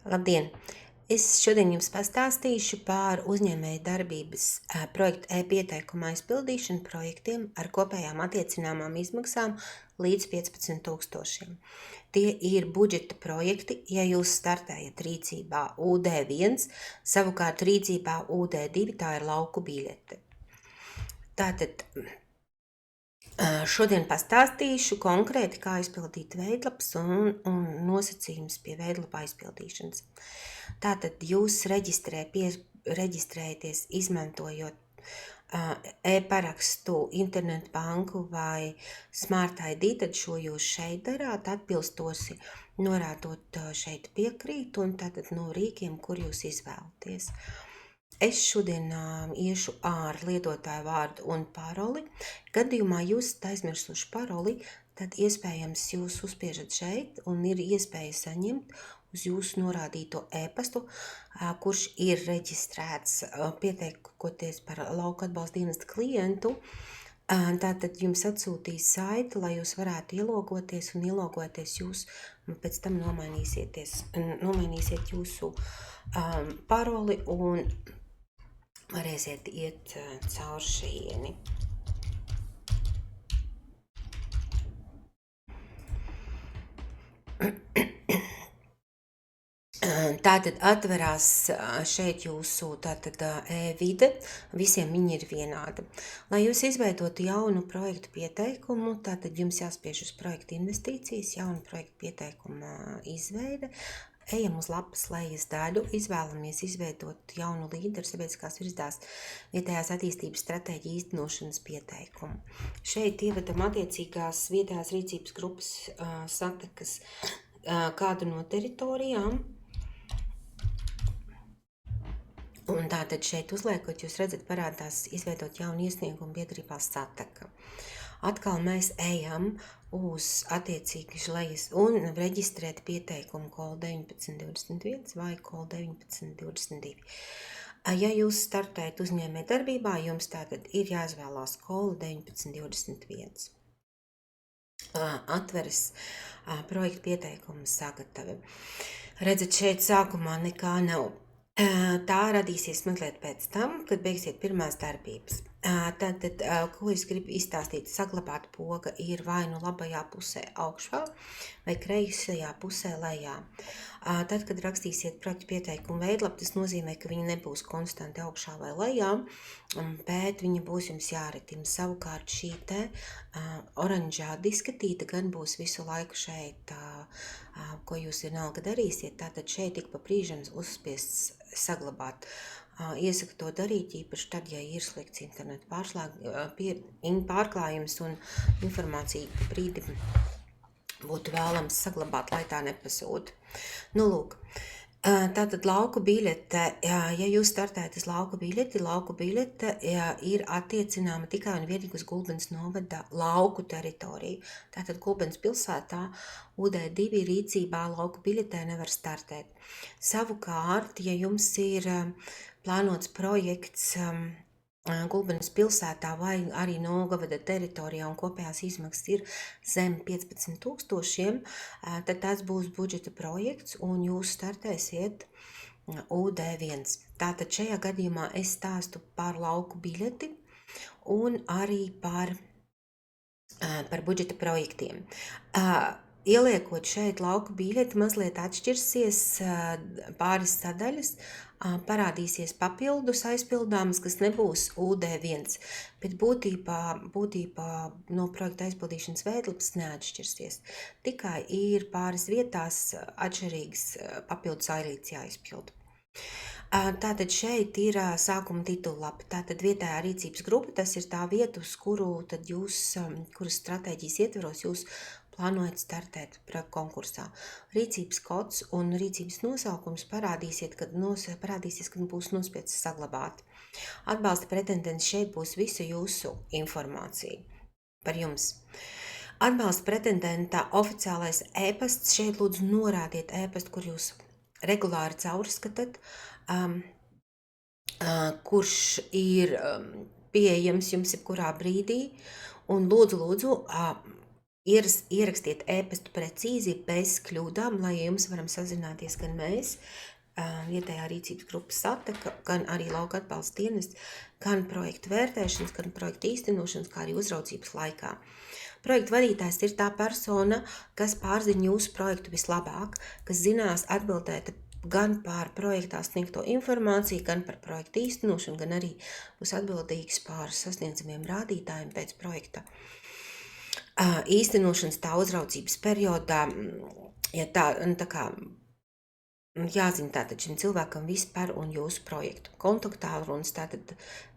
Labdien! Es šodien jums pastāstīšu par uzņēmēju darbības projektu e-pieteikuma aizpildīšanu projektiem ar kopējām attiecināmām izmaksām līdz 15 000. Tie ir budžeta projekti, ja jūs startējat rīcībā UD1, savukārt rīcībā UD2 tā ir lauku biļete. Tātad šodien pastāstīšu konkrēti, kā aizpildīt veidlapas un nosacījumus pie veidlapa aizpildīšanas. Tātad jūs reģistrējaties izmantojot e-parakstu, internetu banku vai Smart ID, tad šo jūs šeit darāt, atbilstoši norādot šeit piekrīt un tātad no rīkiem, kur jūs izvēlaties. Es šodien iešu ar lietotāju vārdu un paroli. Gadījumā jūs aizmirsuši paroli, tad iespējams jūs uzspiežat šeit un ir iespēja saņemt uz jūsu norādīto e-pastu, kurš ir reģistrēts pieteikoties par lauku atbalsta dienesta klientu. Tātad jums atsūtīs saiti, lai jūs varētu ielogoties un ielogoties jūs pēc tam nomainīsiet jūsu paroli un varēsiet iet caur šīni. Tātad atverās šeit jūsu e-vide, visiem viņi ir vienāda. Lai jūs izveidotu jaunu projektu pieteikumu, tātad jums jāspiež uz projektu investīcijas, jaunu projektu pieteikuma izveide. Ejam uz lapas lejas daļu, izvēlamies izveidot jaunu līderu sabiedriskās virsdās vietējās attīstības stratēģiju īstenošanas pieteikumu. Šeit ievedam attiecīgās vietējās rīcības grupas satekas kādu no teritorijām. Un tātad šeit uzliekot, jūs redzat, parādās izveidot jaunu iesniegumu biedrībā sateka. Atkal mēs ejam uz attiecīgi lejas un reģistrēt pieteikumu call 1921 vai call 1922. Ja jūs startējat uzņēmē darbībā, jums tātad ir jāizvēlās call 1921. Atveras projektu pieteikumu sagatavi. Redzat, šeit sākumā nekā nav. Tā radīsies mazliet pēc tam, kad beigsiet pirmās darbības. Tātad, ko es gribu izstāstīt, saglabāt poga ir vai nu labajā pusē augšā vai kreisajā pusē lejā. Tad, kad rakstīsiet projektu pieteikumu veidlapu, tas nozīmē, ka viņi nebūs konstanti augšā vai lejā, bet viņi būs jums jāritina. Savukārt šī te oranžā diskatīta gan būs visu laiku šeit, ko jūs vienalga darīsiet. Tātad šeit tik pa brīžam uzspiests saglabāt. Iesaku to darīt, īpaši tad, ja ir slikts internetu pārklājums un informācija brīdi būtu vēlams saglabāt, lai tā nepazūd. Nu, lūk. Tātad lauku biļete, ja jūs startējat uz lauku biļete ir attiecināma tikai un vienīgi uz Gulbenes novada lauku teritoriju. Tātad Gulbenes pilsētā UD2 rīcībā lauku biļetē nevar startēt. Savukārt, ja jums ir plānots projekts Gulbenes pilsētā vai arī Nogavada teritorijā un kopējās izmaksas ir zem 15 000, tad tas būs budžeta projekts un jūs startēsiet UD1. Tātad šajā gadījumā es stāstu par lauku biļeti un arī par budžeta projektiem. Ieliekot šeit lauku biļeti, mazliet atšķirsies pāris sadaļas, parādīsies papildus aizpildāmas, kas nebūs UD1, bet būtībā no projekta aizpildīšanas veidlapas neatšķirsies. Tikai ir pāris vietās atšķirīgas papildus ailītes jāizpilda. Tātad šeit ir sākuma titulapa. Tātad vietējā rīcības grupa, tas ir tā vieta, uz kuru tad kuras stratēģijas ietveros jūs plānojat startēt konkursā. Rīcības kods un rīcības nosaukums parādīsies, kad būs nospiests saglabāt. Atbalsta pretendents šeit būs visu jūsu informāciju par jums. Atbalsta pretendenta oficiālais e-pasts, šeit lūdzu norādiet e-pastu, kur jūs regulāri caurskatāt, kurš ir pieejams jums jebkurā brīdī, un lūdzu ierakstiet e-pastu precīzi, bez kļūdām, lai jums varam sazināties gan mēs, vietējā rīcības grupas Sateka, gan arī lauka atbalsta dienests, gan projektu vērtēšanas, gan projektu īstenošanas, kā arī uzraudzības laikā. Projektu vadītājs ir tā persona, kas pārzina jūsu projektu vislabāk, kas zinās atbildēt gan par projektā sniegto informāciju, gan par projektu īstenošanu, gan arī būs atbildīgs par sasniedzamiem rādītājiem pēc projekta īstenošanas tā uzraudzības periodā, ja tā kā jāzina tātad šim cilvēkam viss par un jūsu projektu. Kontaktālrunis, tātad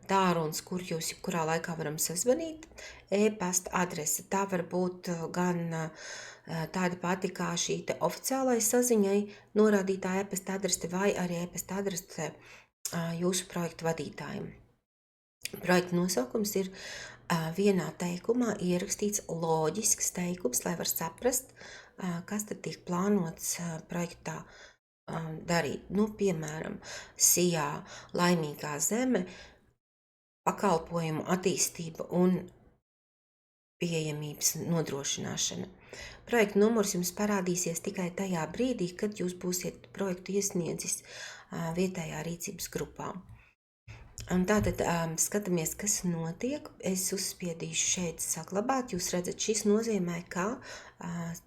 tālrunis, kur jūs jebkurā laikā varam sazvanīt, e-pasta adrese. Tā var būt gan tāda pati kā šī te oficiālai saziņai norādītā e-pasta adrese vai arī e-pasta adrese jūsu projektu vadītājiem. Projekta nosaukums ir vienā teikumā ierakstīts loģisks teikums, lai var saprast, kas tad tiek plānots projektā darīt. Nu, piemēram, SIA laimīgā zeme, pakalpojumu attīstība un pieejamības nodrošināšana. Projekta numurs jums parādīsies tikai tajā brīdī, kad jūs būsiet projektu iesniedzis vietējā rīcības grupā. Un tātad skatāmies, kas notiek. Es uzspiedīšu šeit saglabāt. Jūs redzat, šis nozīmē, ka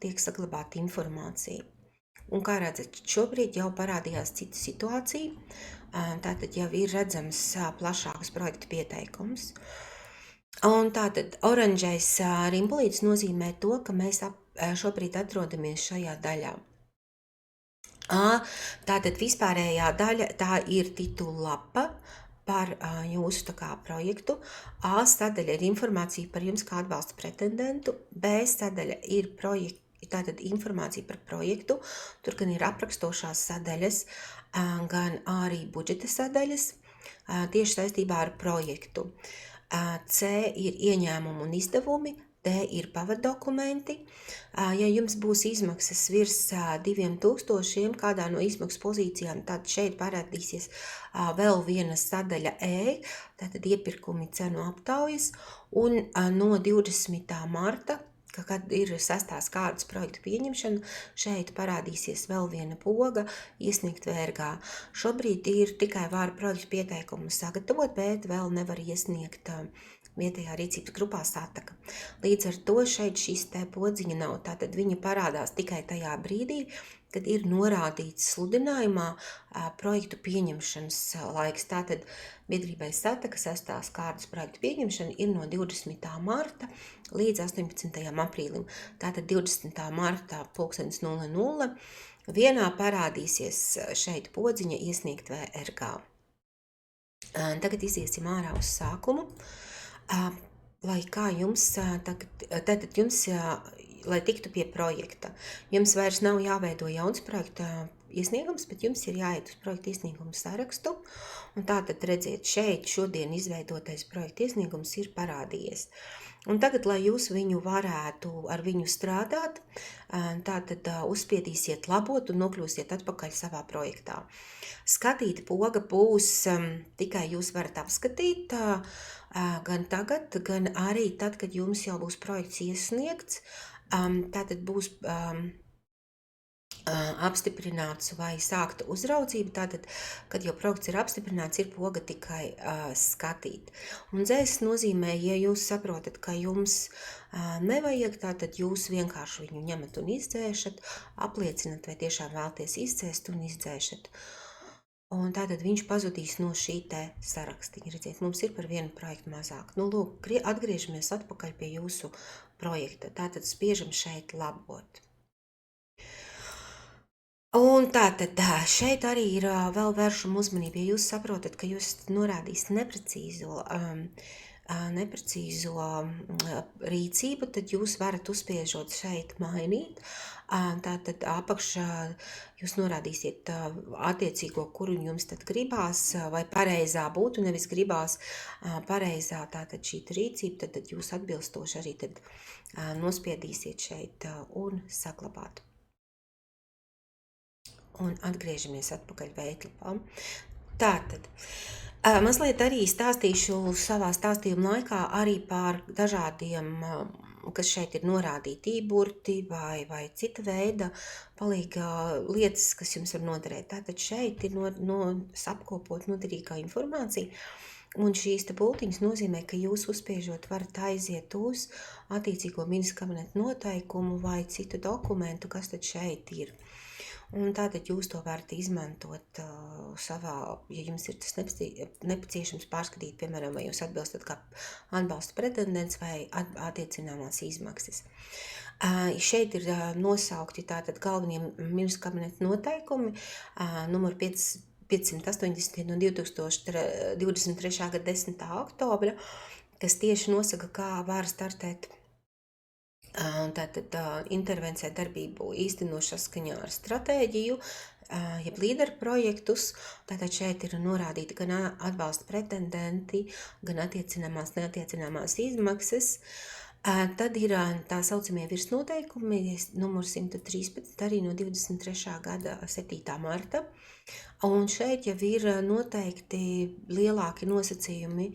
tiek saglabāta informācija. Un kā redzat, šobrīd jau parādījās cita situācija. Tātad jau ir redzams plašāks projekta pieteikums. Un tātad oranžais rimbulītis nozīmē to, ka mēs šobrīd atrodamies šajā daļā. Tātad vispārējā daļa, tā ir titula lapa par jūsu projektu. A sadaļa ir informācija par jums kā atbalsta pretendentu. B sadaļa ir tātad informācija par projektu. Tur gan ir aprakstošās sadaļas, gan arī budžeta sadaļas tieši saistībā ar projektu. C ir ieņēmumi un izdevumi. D ir pavaddokumenti. Ja jums būs izmaksas virs 2000 kādā no izmaksu pozīcijām, tad šeit parādīsies vēl viena sadaļa E, tātad iepirkumi cenu aptaujas, un no 20. marta, kad ir sastās kārtas projektu pieņemšana, šeit parādīsies vēl viena poga iesniegt VRG. Šobrīd ir tikai var projektu pieteikumu sagatavot, bet vēl nevar iesniegt vietējā rīcības grupā Sateka. Līdz ar to šeit šis te podziņa nav. Tātad viņa parādās tikai tajā brīdī, kad ir norādīts sludinājumā projektu pieņemšanas laiks. Tātad biedrībai Sateka sastās kārtas projektu pieņemšana ir no 20. marta līdz 18. aprīlim. Tātad 20. martā 00:00 vienā parādīsies šeit podziņa iesniegt VRG. Tagad iziesim ārā uz sākumu. Lai kā jums, tātad jums, lai tiktu pie projekta, jums vairs nav jāveido jauns projekta iesniegums, bet jums ir jāiet uz projekta iesniegumu sarakstu, un tātad redziet, šeit šodien izveidotais projekta iesniegums ir parādījies. Un tagad, lai jūs viņu varētu ar viņu strādāt, tātad uzspiedīsiet labot un nokļūsiet atpakaļ savā projektā. Skatīt poga būs tikai jūs varat apskatīt gan tagad, gan arī tad, kad jums jau būs projekts iesniegts, tātad būs apstiprināts vai sākta uzraudzība, tātad, kad jau projekts ir apstiprināts, ir poga tikai skatīt. Un dzēs nozīmē, ja jūs saprotat, ka jums nevajag, tātad jūs vienkārši viņu ņemat un izdzēšat, apliecinat, vai tiešām vēlties izdzēst un izdzēšat. Un tātad viņš pazudīs no šī te sarakstiņa. Redziet, mums ir par vienu projektu mazāk. Nu, lūk, atgriežamies atpakaļ pie jūsu projekta. Tātad spiežam šeit labot. Un tātad šeit arī ir vēl vēršama uzmanība. Ja jūs saprotat, ka jūs norādīs neprecīzo rīcību, tad jūs varat uzspiežot šeit mainīt. Tātad apakšā jūs norādīsiet attiecīgo, kuru jums tad gribās, vai pareizā būtu, nevis gribās pareizā tātad šī rīcība, tad jūs atbilstoši arī tad nospiedīsiet šeit un saglabāt. Un atgriežamies atpakaļ veidlapā. Tātad, mazliet arī stāstīšu savā stāstījuma laikā arī par dažādiem kas šeit ir norādīti īburti vai cita veida palīga lietas, kas jums var noderēt. Tātad šeit ir apkopot noderīgā informācija. Un šīs te bultiņas nozīmē, ka jūs uzspiežot varat aiziet uz attiecīgo ministra kabineta noteikumu vai citu dokumentu, kas tad šeit ir. Un tātad jūs to varat izmantot savā, ja jums ir tas nepieciešams pārskatīt, piemēram, vai jūs atbilstat kā atbalsta pretendents vai attiecināmās izmaksas. Šeit ir nosaukti tātad galvenie ministra kabineta noteikumi, numur 580 no 2023. gada 10. oktobra, kas tieši nosaka, kā var startēt tātad intervencē darbību īstenošu saskaņā ar stratēģiju, jeb līderu projektus. Tātad šeit ir norādīti gan atbalsta pretendenti, gan attiecināmās, neattiecināmās izmaksas. Tad ir tā saucamie virsnoteikumi, numur 113, arī no 23. gada 7. marta. Un šeit jau ir noteikti lielāki nosacījumi,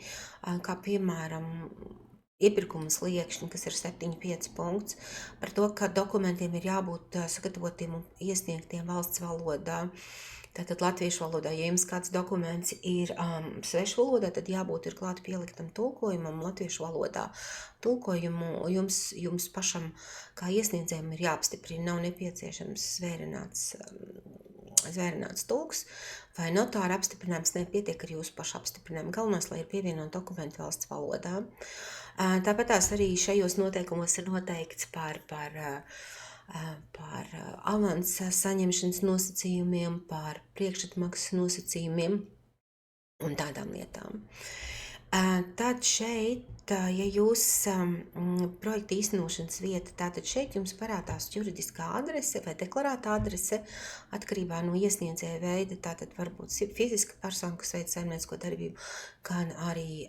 kā piemēram iepirkuma sliekšņi, kas ir 7,5 punkts, par to, ka dokumentiem ir jābūt sagatavotiem un iesniegtiem valsts valodā. Tātad latviešu valodā, ja jums kāds dokuments ir svešu valodā, tad jābūt ir klāt pieliktam tulkojumam latviešu valodā. Tulkojumu jums pašam kā iesniedzējiem ir jāapstiprina, nav nepieciešams zvērināts tulks vai notāra apstiprinājums, nepietiek ar jūsu pašu apstiprinājumu. Galvenais, lai ir pievienot dokumentu valsts valodā. Tāpatās arī šajos noteikumos ir noteikts par avansa saņemšanas nosacījumiem, par priekšatmaksas nosacījumiem un tādām lietām. Tad šeit, ja jūs projekta īstenošanas vieta, tātad šeit jums parādās juridiskā adrese vai deklarēta adrese atkarībā no iesniedzēja veida, tātad varbūt fiziska persona, kas veic saimniecisko darbību, gan arī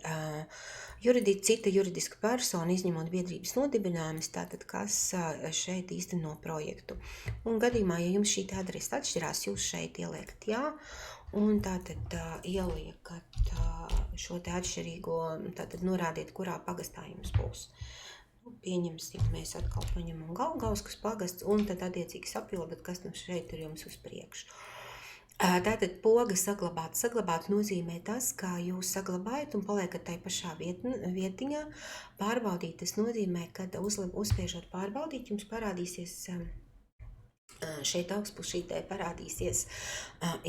cita juridiska persona, izņemot biedrības nodibinājumus, tātad kas šeit īsteno projektu. Un gadījumā, ja jums šī adrese atšķirās, jūs šeit ieliekat jā, un tātad ieliekat šo te atšķirīgo, tātad norādiet, kurā pagastā jums būs. Pieņemsim, mēs atkal paņemam Galgauskas pagasts, un tad attiecīgi sapildat, kas mums šeit ir jums uz priekšu. Tātad poga saglabāt. Saglabāt nozīmē tas, kā jūs saglabājat un paliekat tai pašā vietiņā. Pārbaudīt, tas nozīmē, kad uzspiežot pārbaudīt, jums parādīsies šeit augstpusītē parādīsies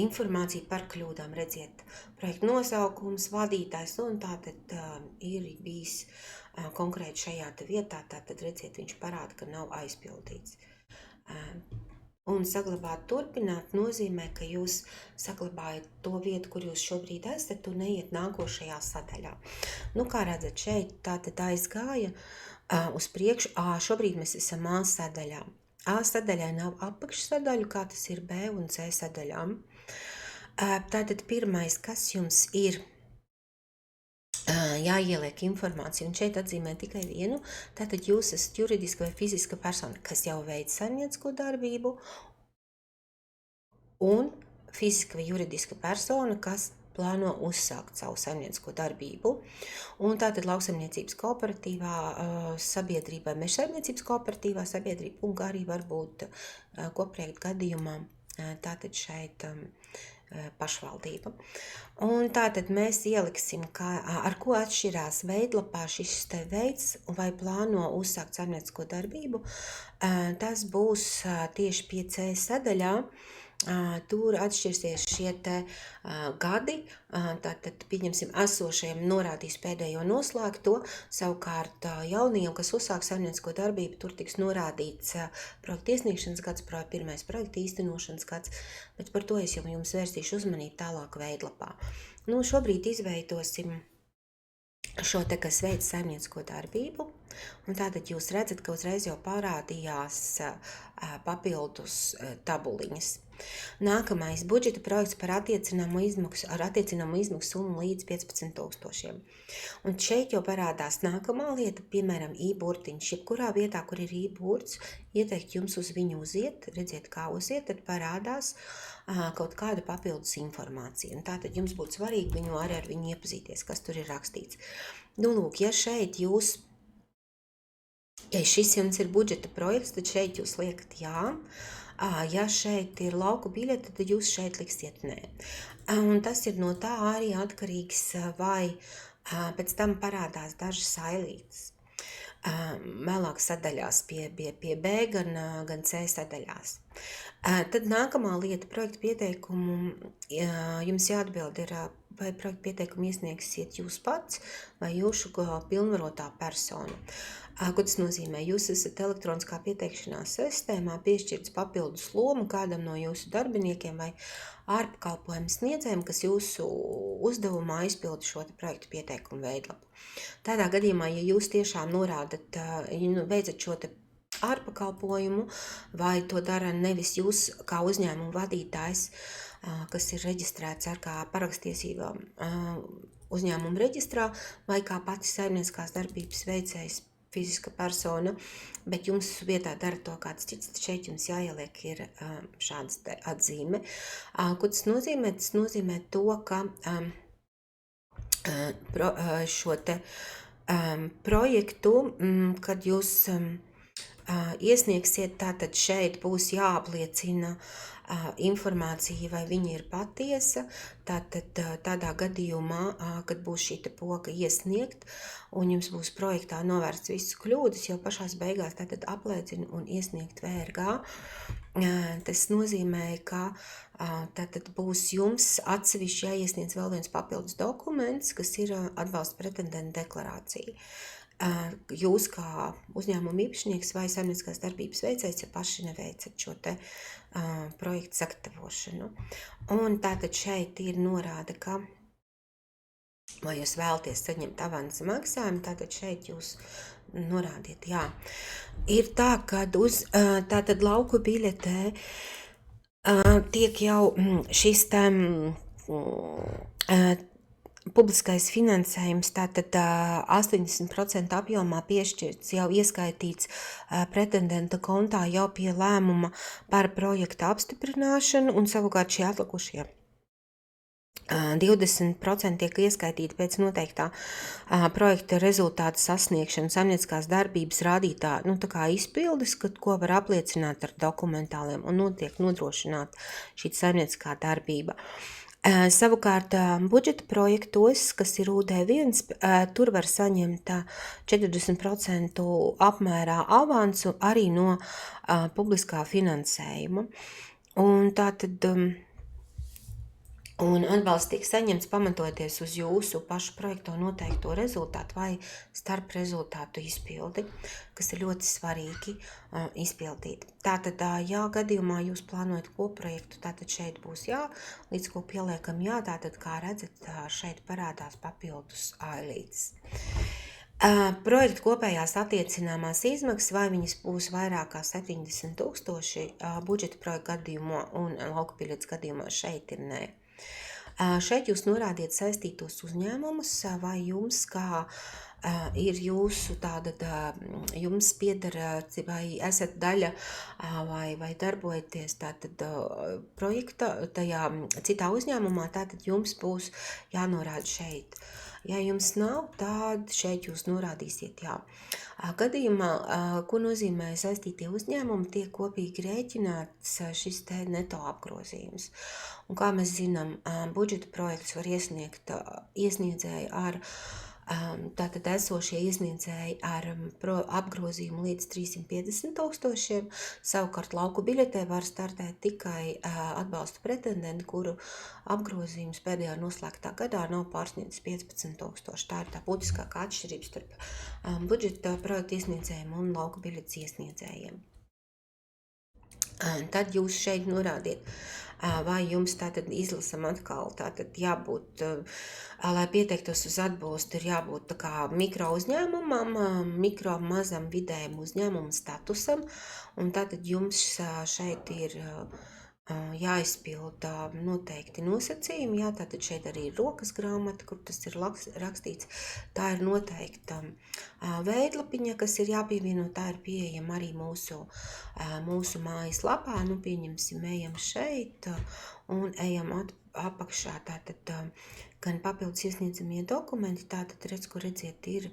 informācija par kļūdām. Redziet, projekta nosaukums, vadītājs, un tātad ir bijis konkrēti šajā vietā, tātad redziet, viņš parāda, ka nav aizpildīts. Un saglabāt turpināt nozīmē, ka jūs saglabājat to vietu, kur jūs šobrīd esat, un neiet nākošajā sadaļā. Nu, kā redzat, šeit tātad aizgāja uz priekšu. Šobrīd mēs esam A sadaļā. A sadaļai nav apakšsadaļu, kā tas ir B un C sadaļām. Tātad pirmais, kas jums ir jāieliek informācija, un šeit atzīmē tikai vienu, tātad jūs esat juridiska vai fiziska persona, kas jau veic saimniecisko darbību, un fiziska vai juridiska persona, kas plāno uzsākt savu saimniecisko darbību. Un tātad lauksaimniecības kooperatīvā sabiedrība, mežsaimniecības kooperatīvā sabiedrība, un arī varbūt kopprojekta gadījumā tātad šeit pašvaldība. Un tātad mēs ieliksim, ar ko atšķirās veidlapā šis te veids vai plāno uzsākt saimniecisko darbību. Tas būs tieši pie C sadaļā. Tur atšķirsies šie te gadi, tātad pieņemsim esošajiem norādīs pēdējo noslēgto, savukārt jaunajiem, kas uzsāk saimniecisko darbību, tur tiks norādīts projekta iesniegšanas gads, pirmais projekta īstenošanas gads, bet par to es jau jums vērstīšu uzmanību tālāk veidlapā. Nu, šobrīd izveidosim šo te, kas veic saimniecisko darbību, un tātad jūs redzat, ka uzreiz jau parādījās papildus tabuliņas. Nākamais budžeta projekts par attiecināmu izmaksu summu līdz 15 000. Un šeit jau parādās nākamā lieta, piemēram, i-burtiņš. Jebkurā vietā, kur ir i-burts, ieteikt jums uz viņu uziet, redziet, kā uziet, tad parādās kaut kāda papildus informācija. Un tātad jums būtu svarīgi viņu arī ar viņu iepazīties, kas tur ir rakstīts. Nu, lūk, ja šeit jūs Ja šis jums ir budžeta projekts, tad šeit jūs liekat jā. Ja šeit ir lauku biļete, tad jūs šeit liksiet nē. Un tas ir no tā arī atkarīgs, vai pēc tam parādās dažas ailītes vēlāk sadaļās pie B, gan C sadaļās. Tad nākamā lieta projekta pieteikumu jums jāatbild ir, vai projekta pieteikumu iesniegsiet jūs pats vai jūsu pilnvarotā persona. Ko tas nozīmē? Jūs esat elektroniskā pieteikšanās sistēmā piešķirts papildus lomu kādam no jūsu darbiniekiem vai ārpakalpojumu sniedzējiem, kas jūsu uzdevumā izpilda šo projektu pieteikumu veidlapu. Tādā gadījumā, ja jūs tiešām norādat, veicat šo ārpakalpojumu, vai to dara nevis jūs kā uzņēmuma vadītājs, kas ir reģistrēts ar kā parakstiesībām uzņēmuma reģistrā, vai kā pati saimnieciskās darbības veicējs fiziska persona, bet jums vietā dara to kāds cits, šeit jums jāieliek ir šāds atzīme. Ko tas nozīmē? Tas nozīmē to, ka šo projektu, kad jūs iesniegsiet, tātad šeit būs jāapliecina informācija, vai viņa ir patiesa. Tātad tādā gadījumā, kad būs šī poga iesniegt, un jums būs projektā novērsts visas kļūdas, jau pašās beigās tātad apliecina un iesniegt VRG. Tas nozīmē, ka tātad būs jums atsevišķi jāiesniedz vēl viens papildus dokuments, kas ir atbalsta pretendenta deklarācija. Jūs kā uzņēmuma īpašnieks vai saimnieciskās darbības veicējs, ja paši neveicat šo projektu sagatavošanu. Un tātad šeit ir norāda, ka vai jūs vēlaties saņemt avansa maksājumu, tātad šeit jūs norādiet, jā. Ir tā, kad uz tātad lauku biļetē tiek jau šis publiskais finansējums, tātad 80% apjomā piešķirts, jau ieskaitīts pretendenta kontā jau pie lēmuma par projekta apstiprināšanu, un savukārt šie atlikušie 20% tiek ieskaitīti pēc noteiktā projekta rezultāta sasniegšanas saimnieciskās darbības rādītā, tā kā izpildes, ko var apliecināt ar dokumentāliem un notiek nodrošināt šī saimnieciskā darbība. Savukārt budžeta projektos, kas ir UD1, tur var saņemt 40% apmērā avansu arī no publiskā finansējuma. Un tātad un atbalsts tiek saņemts pamatojoties uz jūsu pašu projekto noteikto rezultātu vai starp rezultātu izpildi, kas ir ļoti svarīgi izpildīt. Tātad, jā, gadījumā jūs plānojat koprojektu, tātad šeit būs jā, līdz ko pieliekam jā, tātad, kā redzat, šeit parādās papildus ailītes. Projekta kopējās attiecināmās izmaksas, vai viņas būs vairāk kā 70 000 budžeta projekta gadījumā un lauku biļetes gadījumā šeit ir nē. Šeit jūs norādiet saistītos uzņēmumus, vai jums kā ir jūsu jums piedara, vai esat daļa vai darbojaties tātad projekta tajā citā uzņēmumā, tātad jums būs jānorāda šeit. Ja jums nav, tad šeit jūs norādīsiet jā. Gadījumā, ko nozīmē saistītie uzņēmumi, tiek kopīgi rēķināts šis neto apgrozījums. Un kā mēs zinām, budžeta projekts var iesniegt iesniedzēju ar tātad esošie iesniedzēji ar apgrozījumu līdz 350 000, savukārt lauku biļetē var startēt tikai atbalsta pretendenti, kuru apgrozījums pēdējā noslēgtā gadā nav pārsniedzis 15 000. Tā ir tā būtiskākā atšķirība starp budžeta projektu iesniedzējiem un lauku biļetes iesniedzējiem. Tad jūs šeit norādiet, vai jums tātad izlasam atkal, tātad jābūt, lai pieteiktos uz atbalstu, ir jābūt tā kā mikro uzņēmumam, mikro mazam vidējam uzņēmumu statusam, un tātad jums šeit ir jāizpilda noteikti nosacījumi, jā, tātad šeit arī ir rokas grāmata, kur tas ir rakstīts, tā ir noteikta veidlapiņa, kas ir jāpievieno, tā ir pieejama arī mūsu mājas lapā, pieņemsim, ejam šeit un ejam apakšā tātad gan papildus iesniedzamie dokumenti, tātad redz, kur redziet, ir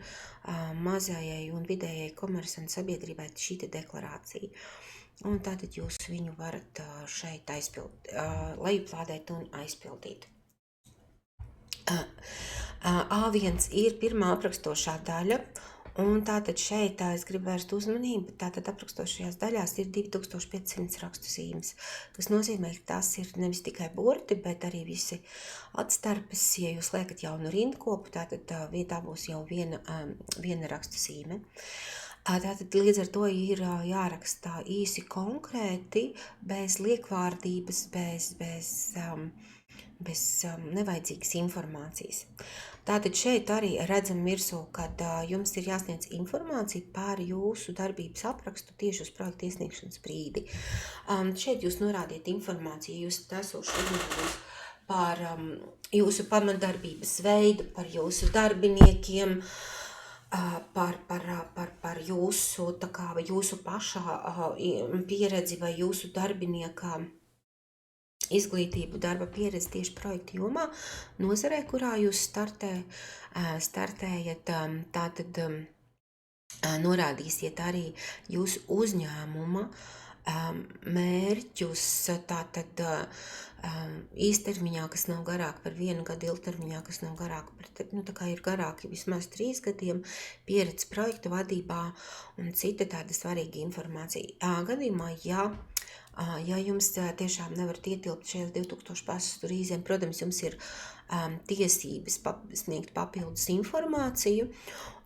mazajai un vidējai komersantu sabiedrībai šī deklarācija. Un tātad jūs viņu varat šeit lejuplādēt un aizpildīt. A1 ir pirmā aprakstošā daļa, un tātad šeit es gribu vērst uzmanību, tātad aprakstošajās daļās ir 2500 rakstu zīmes, kas nozīmē, ka tas ir nevis tikai burti, bet arī visi atstarpes. Ja jūs liekat jaunu rindkopu, tātad vietā būs jau viena rakstu zīme. Tātad līdz ar to ir jāraksta īsi konkrēti, bez liekvārdības, bez nevajadzīgas informācijas. Tātad šeit arī redzam virsū, kad jums ir jāsniedz informācija par jūsu darbības aprakstu tieši uz projekta iesniegšanas brīdi. Šeit jūs norādiet informāciju, jūs esoši uzņēmums par jūsu pamatdarbības veidu, par jūsu darbiniekiem, par jūsu pašā pieredzi vai jūsu darbinieka izglītību, darba pieredzi tieši projektu jomā, nozarē, kurā jūs startējat, tātad norādīsiet arī jūsu uzņēmuma mērķus, tātad īstermiņā, kas nav garāk par 1 gadu, ilgtermiņā, kas nav garāk par, tā kā ir garāki vismaz 3 gadiem, pieredze projektu vadībā un cita tāda svarīga informācija. Gadījumā, ja jums tiešām nevarat ietilpt šajās 2000 pasastu rīzēm, protams, jums ir tiesības sniegt papildus informāciju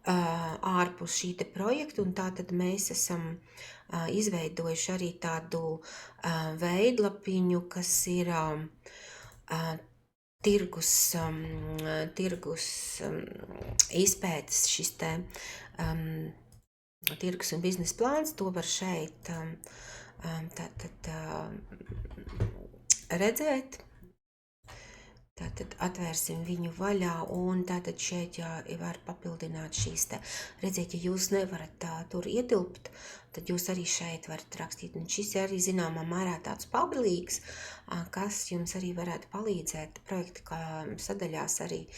ārpus šī projekta, un tātad mēs esam izveidojuši arī tādu veidlapiņu, kas ir tirgus izpētes šis tirgus un biznesa plāns, to var šeit tātad redzēt. Tātad atvērsim viņu vaļā, un tātad šeit var papildināt šīs redziet, ja jūs nevarat tur ietilpt, tad jūs arī šeit varat rakstīt. Un šis arī zināmā mērā tāds pabiliīgs, kas jums arī varētu palīdzēt projekta sadaļās arī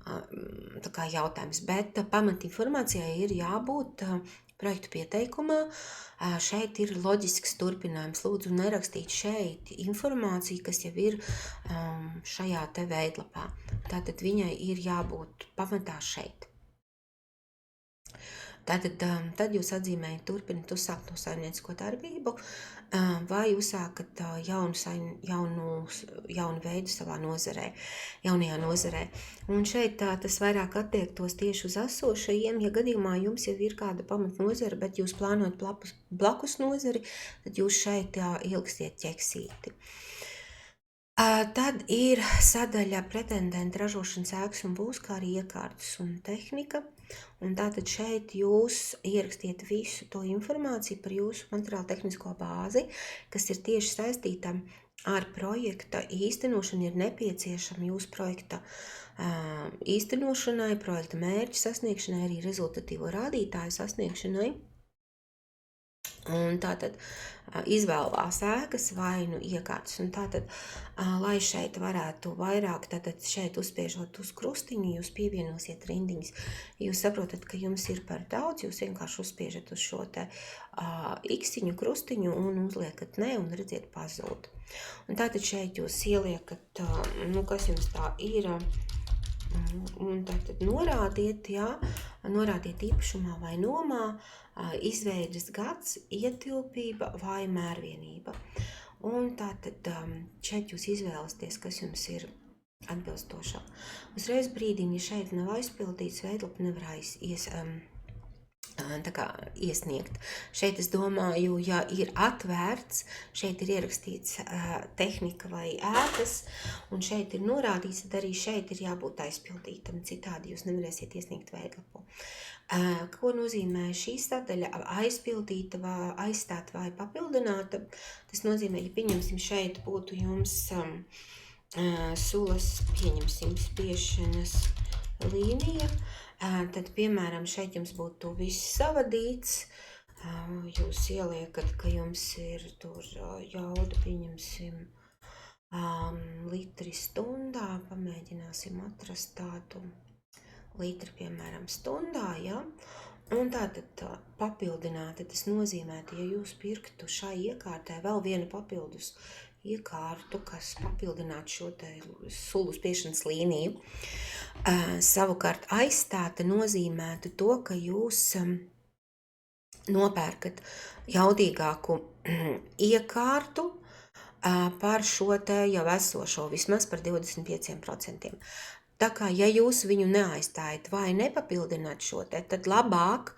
tā kā jautājums. Bet pamatinformācijai ir jābūt projektu pieteikumā. Šeit ir loģisks turpinājums. Lūdzu nerakstīt šeit informāciju, kas jau ir šajā veidlapā. Tātad viņai ir jābūt pamatā šeit. Tātad tad jūs atzīmējat, turpināt uzsākt no saimniecisko darbību vai uzsākat jaunu veidu savā nozarē, jaunajā nozarē. Un šeit tas vairāk attiektos tieši uz esošajiem, ja gadījumā jums jau ir kāda pamatnozara, bet jūs plānojat blakus nozari, tad jūs šeit ilgstiet ķeksīti. Tad ir sadaļa pretendenta ražošanas ēkas un būs, kā arī iekārtas un tehnika. Un tātad šeit jūs ierakstiet visu to informāciju par jūsu materiālu tehnisko bāzi, kas ir tieši saistīta ar projekta īstenošanu, ir nepieciešama jūsu projekta īstenošanai, projekta mērķu sasniegšanai, arī rezultatīvo rādītāju sasniegšanai. Un tātad izvēlās ēkas vai iekārtas. Un tātad, lai šeit varētu vairāk, tātad šeit uzspiežot uz krustiņu, jūs pievienosiet rindiņas. Jūs saprotat, ka jums ir par daudz, jūs vienkārši uzspiežat uz šo iksiņu krustiņu un uzliekat ne, un redziet pazūd. Un tātad šeit jūs ieliekat, kas jums tā ir, un tātad norādiet īpašumā vai nomā, izveides gads, ietilpība vai mērvienība. Un tātad šeit jūs izvēlasties, kas jums ir atbilstošā. Uzreiz brīdim, ja šeit nav aizpildīts, veidlapu nevar iesniegt. Šeit es domāju, ja ir atvērts, šeit ir ierakstīts tehnika vai ēkas, un šeit ir norādīts, tad arī šeit ir jābūt aizpildītam, citādi jūs nevarēsiet iesniegt veidlapu. Ko nozīmē šī sadaļa aizpildīta, vai aizstāt vai papildināta? Tas nozīmē, ja pieņemsim šeit būtu jums sulas, pieņemsim spiešanas līnija, tad, piemēram, šeit jums būtu viss savadīts, jūs ieliekat, ka jums ir tur jauda, pieņemsim, litri stundā, pamēģināsim atrast tādu litri, piemēram, stundā, ja? Un tātad papildināti, tas nozīmētu, ja jūs pirktu šai iekārtē vēl vienu papildus iekārtu, kas papildinātu šo te sulu spiešanas līniju, savukārt aizstāta nozīmētu to, ka jūs nopērkat jaudīgāku iekārtu par šo te jau esošo, vismaz par 25%. Tā kā, ja jūs viņu neaizstājat vai nepapildināt šo te, tad labāk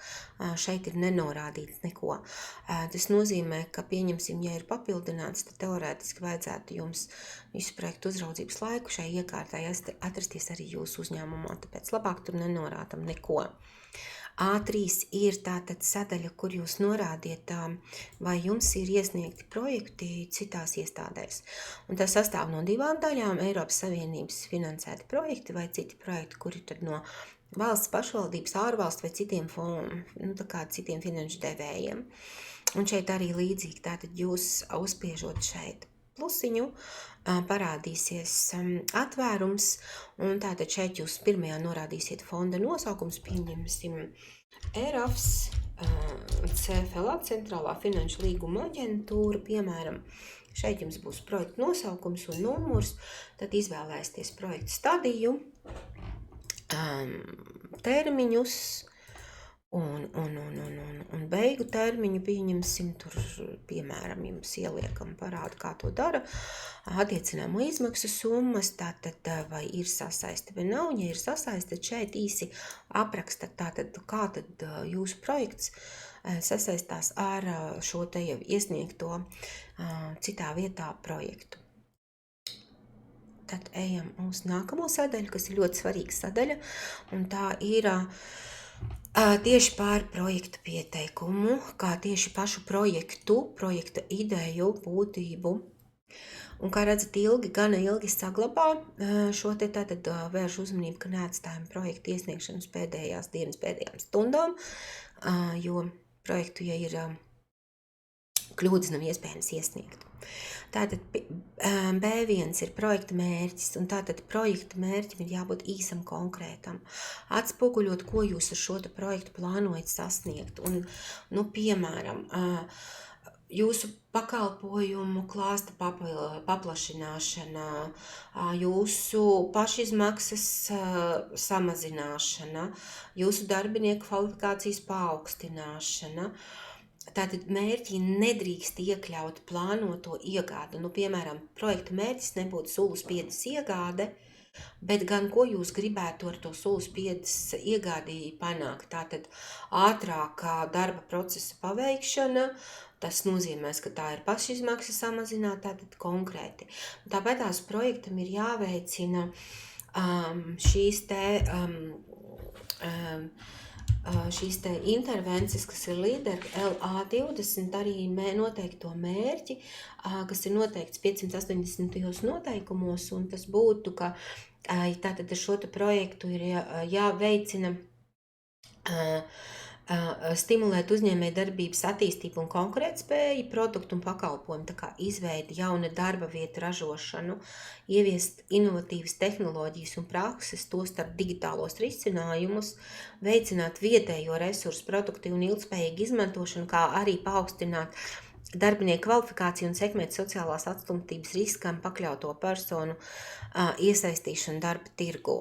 šeit ir nenorādīts neko. Tas nozīmē, ka pieņemsim, ja ir papildināts, tad teorētiski vajadzētu jums visu projektu uzraudzības laiku šai iekārtai atrasties arī jūsu uzņēmumā, tāpēc labāk tur nenorādam neko. A3 ir tātad sadaļa, kur jūs norādiet, vai jums ir iesniegti projekti citās iestādēs. Un tas sastāv no 2 daļām - Eiropas Savienības finansēti projekti vai citi projekti, kuri tad no valsts pašvaldības, ārvalstu vai citiem finanšu devējiem. Un šeit arī līdzīgi, tātad jūs uzspiežot šeit plusiņu, parādīsies atvērums, un tātad šeit jūs pirmajā norādīsiet fonda nosaukums, pieņemsim ERAFS, CFLA, Centrālā finanšu līguma aģentūra, piemēram. Šeit jums būs projekta nosaukums un numurs, tad izvēlēsieties projekta stadiju, termiņus, un beigu termiņu pieņemsim, tur, piemēram, jums ieliekam parādu, kā to dara, attiecināmo izmaksu summas, tātad vai ir sasaiste vai nav, ja ir sasaiste, šeit īsi aprakstat, tātad kā tad jūsu projekts sasaistās ar šo te jau iesniegto citā vietā projektu. Tad ejam uz nākamo sadaļu, kas ir ļoti svarīga sadaļa, un tā ir tieši par projektu pieteikumu, kā tieši pašu projekta ideju, būtību. Un kā redzat, gana ilgi saglabā šo te tātad vērš uzmanību, ka neatstājam projektu iesniegšanas pēdējās dienas pēdējām stundām, jo projektu, ja ir kļūdas, nav iespējams iesniegt. Tātad B1 ir projekta mērķis, un tātad projekta mērķim ir jābūt īsam, konkrētam, atspoguļot, ko jūs ar šo projektu plānojat sasniegt. Un, piemēram, jūsu pakalpojumu klāsta paplašināšana, jūsu pašizmaksas samazināšana, jūsu darbinieku kvalifikācijas paaugstināšana. Tātad mērķi nedrīkst iekļaut plānoto iegādi. Piemēram, projekta mērķis nebūtu sulas piedes iegāde, bet gan ko jūs gribētu ar to sulas piedes iegādi panākt. Tātad ātrākā darba procesa paveikšana, tas nozīmēs, ka tā ir pašizmaksa samazināt, tātad konkrēti. Tāpēc tās projektam ir jāveicina šīs te intervences, kas ir līderi LA20, arī noteikto mērķi, kas ir noteikts 580. noteikumos, un tas būtu, ka tātad ar šo projektu ir jāveicina stimulēt uzņēmēju darbības attīstību un konkurētspēju, produktu un pakalpojumu, tā kā izveidi jauna darba vieta ražošanu, ieviest inovatīvas tehnoloģijas un prakses, tostarp digitālos risinājumus, veicināt vietējo resursu produktīvu un ilgspējīgu izmantošanu, kā arī paaugstināt darbinieku kvalifikāciju un sekmēt sociālās atstumtības riskam pakļauto personu iesaistīšanu darba tirgū.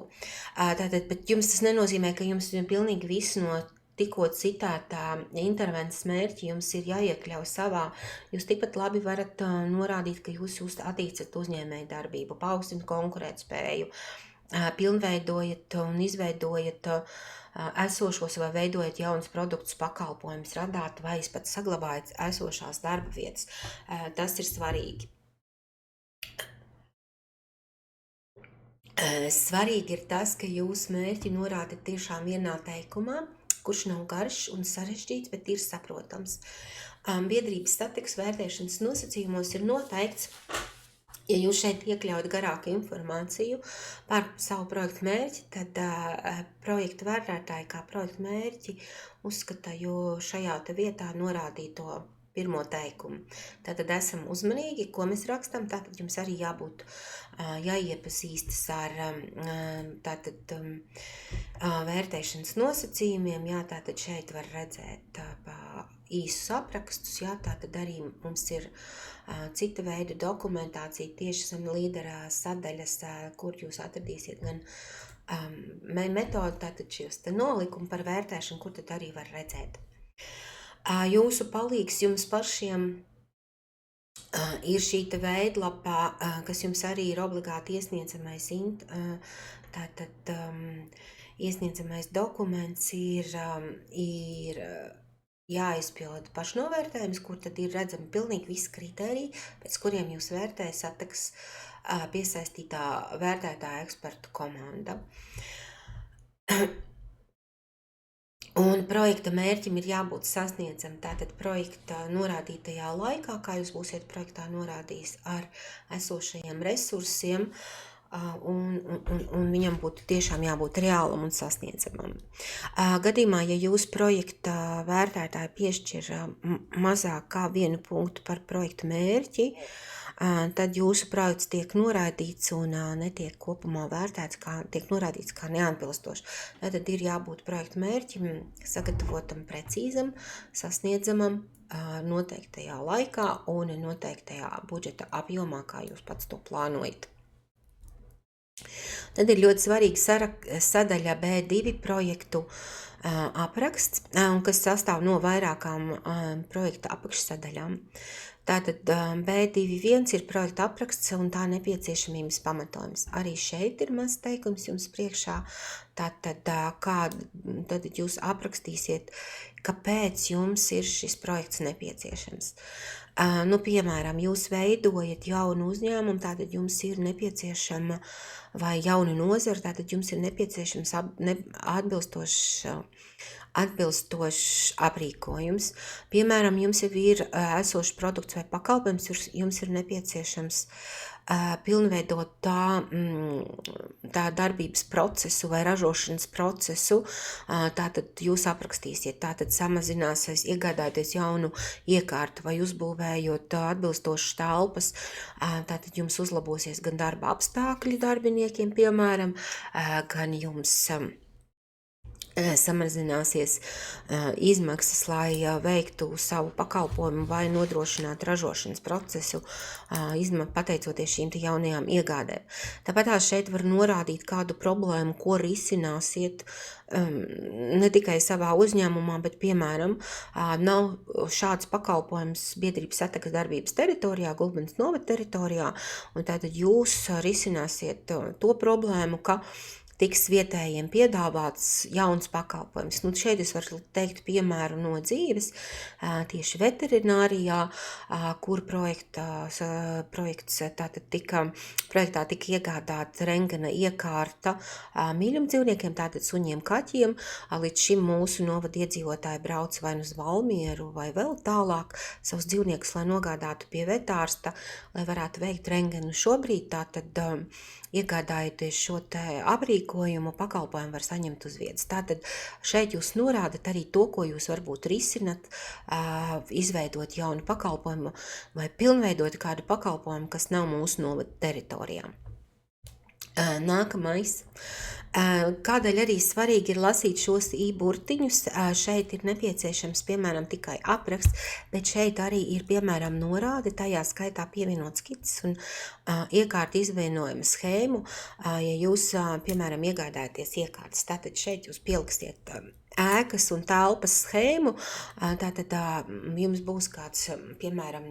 Tātad, bet jums tas nenozīmē, ka jums pilnīgi viss no tikko citētā intervences mērķi jums ir jāiekļauj savā. Jūs tikpat labi varat norādīt, ka jūs attīstat uzņēmēju darbību, paaugstināt konkurētspēju, pilnveidojat un izveidojat esošos vai veidojat jaunus produktus, pakalpojumus, radāt vai pat saglabājat esošās darba vietas. Tas ir svarīgi. Svarīgi ir tas, ka jūsu mērķi norādat tiešām vienā teikumā, kurš nav garš un sarežģīts, bet ir saprotams. Biedrības statikas vērtēšanas nosacījumos ir noteikts, ja jūs šeit iekļaujat garāku informāciju par savu projektu mērķi, tad projektu vērtētāji kā projektu mērķi uzskata, jo šajā te vietā norādīto pirmo teikumu. Tātad esam uzmanīgi, ko mēs rakstam, tātad jums arī jābūt jāiepazīstas ar tātad vērtēšanas nosacījumiem, jā, tātad šeit var redzēt īsus aprakstus, jā, tātad arī mums ir cita veida dokumentācija tieši zem līdera sadaļas, kur jūs atradīsiet gan metodu, tātad šos te nolikumi par vērtēšanu, kur tad arī var redzēt. Jūsu palīgs jums pašiem ir šī te veidlapā, kas jums arī ir obligāti iesniedzamais, tātad iesniedzamais dokuments ir jāizpilda pašnovērtējums, kur tad ir redzami pilnīgi visi kritēriji, pēc kuriem jūs vērtējas atteks piesaistītā vērtētāja ekspertu komanda. Un projekta mērķim ir jābūt sasniedzam tātad projekta norādītajā laikā, kā jūs būsiet projektā norādījis ar esošajiem resursiem, un viņam būtu tiešām jābūt reālam un sasniedzamam. Gadījumā, ja jūs projekta vērtētāji piešķir mazāk kā 1 punktu par projekta mērķi, tad jūsu projekts tiek noraidīts un netiek kopumā vērtēts, tiek noraidīts kā neatbilstošs. Tad ir jābūt projekta mērķim sagatavotam precīzam, sasniedzamam noteiktajā laikā un noteiktajā budžeta apjomā, kā jūs pats to plānojat. Tad ir ļoti svarīga sadaļa B2 projektu apraksts, kas sastāv no vairākām projekta apakšsadaļām. Tātad B21 ir projekta apraksts un tā nepieciešamības pamatojums. Arī šeit ir mazs teikums jums priekšā. Tad jūs aprakstīsiet, kāpēc jums ir šis projekts nepieciešams. Piemēram, jūs veidojat jaunu uzņēmumu, tātad jums ir nepieciešama vai jaunu nozaru, tātad jums ir nepieciešams atbilstošs aprīkojums. Piemēram, jums jau ir esošs produkts vai pakalpojums, jums ir nepieciešams pilnveidot tā darbības procesu vai ražošanas procesu, tātad jūs aprakstīsiet, tātad samazināsies, iegādājoties jaunu iekārtu vai uzbūvējot atbilstošas telpas, tātad jums uzlabosies gan darba apstākļi darbiniekiem, piemēram, gan jums samazināsies izmaksas, lai veiktu savu pakalpojumu vai nodrošinātu ražošanas procesu, pateicoties šīm jaunajām iegādēm. Tāpat šeit var norādīt kādu problēmu, ko risināsiet ne tikai savā uzņēmumā, bet, piemēram, nav šāds pakalpojums biedrības attekas darbības teritorijā, Gulbenes novada teritorijā, un tātad jūs risināsiet to problēmu, ka tiks vietējiem piedāvāts jauns pakalpojums. Šeit es varu teikt piemēru no dzīves, tieši veterinārijā, kur projekts tātad projektā tika iegādāta rentgena iekārta mīļumdzīvniekiem, tātad suņiem, kaķiem. Līdz šim mūsu novada iedzīvotāji brauc vai uz Valmieru vai vēl tālāk savus dzīvniekus, lai nogādātu pie vetārsta, lai varētu veikt rentgenu. Šobrīd tātad iegādājoties šo te aprīkojumu, pakalpojumu var saņemt uz vietas. Tātad šeit jūs norādat arī to, ko jūs varbūt risinat, izveidot jaunu pakalpojumu vai pilnveidot kādu pakalpojumu, kas nav mūsu novada teritorijā. Nākamais. Kādēļ arī svarīgi ir lasīt šos burtiņus? Šeit ir nepieciešams, piemēram, tikai apraksts, bet šeit arī ir, piemēram, norāde, tajā skaitā pievienot skices un iekārtu izvienojuma schēmu. Ja jūs, piemēram, iegādājaties iekārtas, tātad šeit jūs pieliksiet ēkas un telpas schēmu, tātad jums būs kāds, piemēram,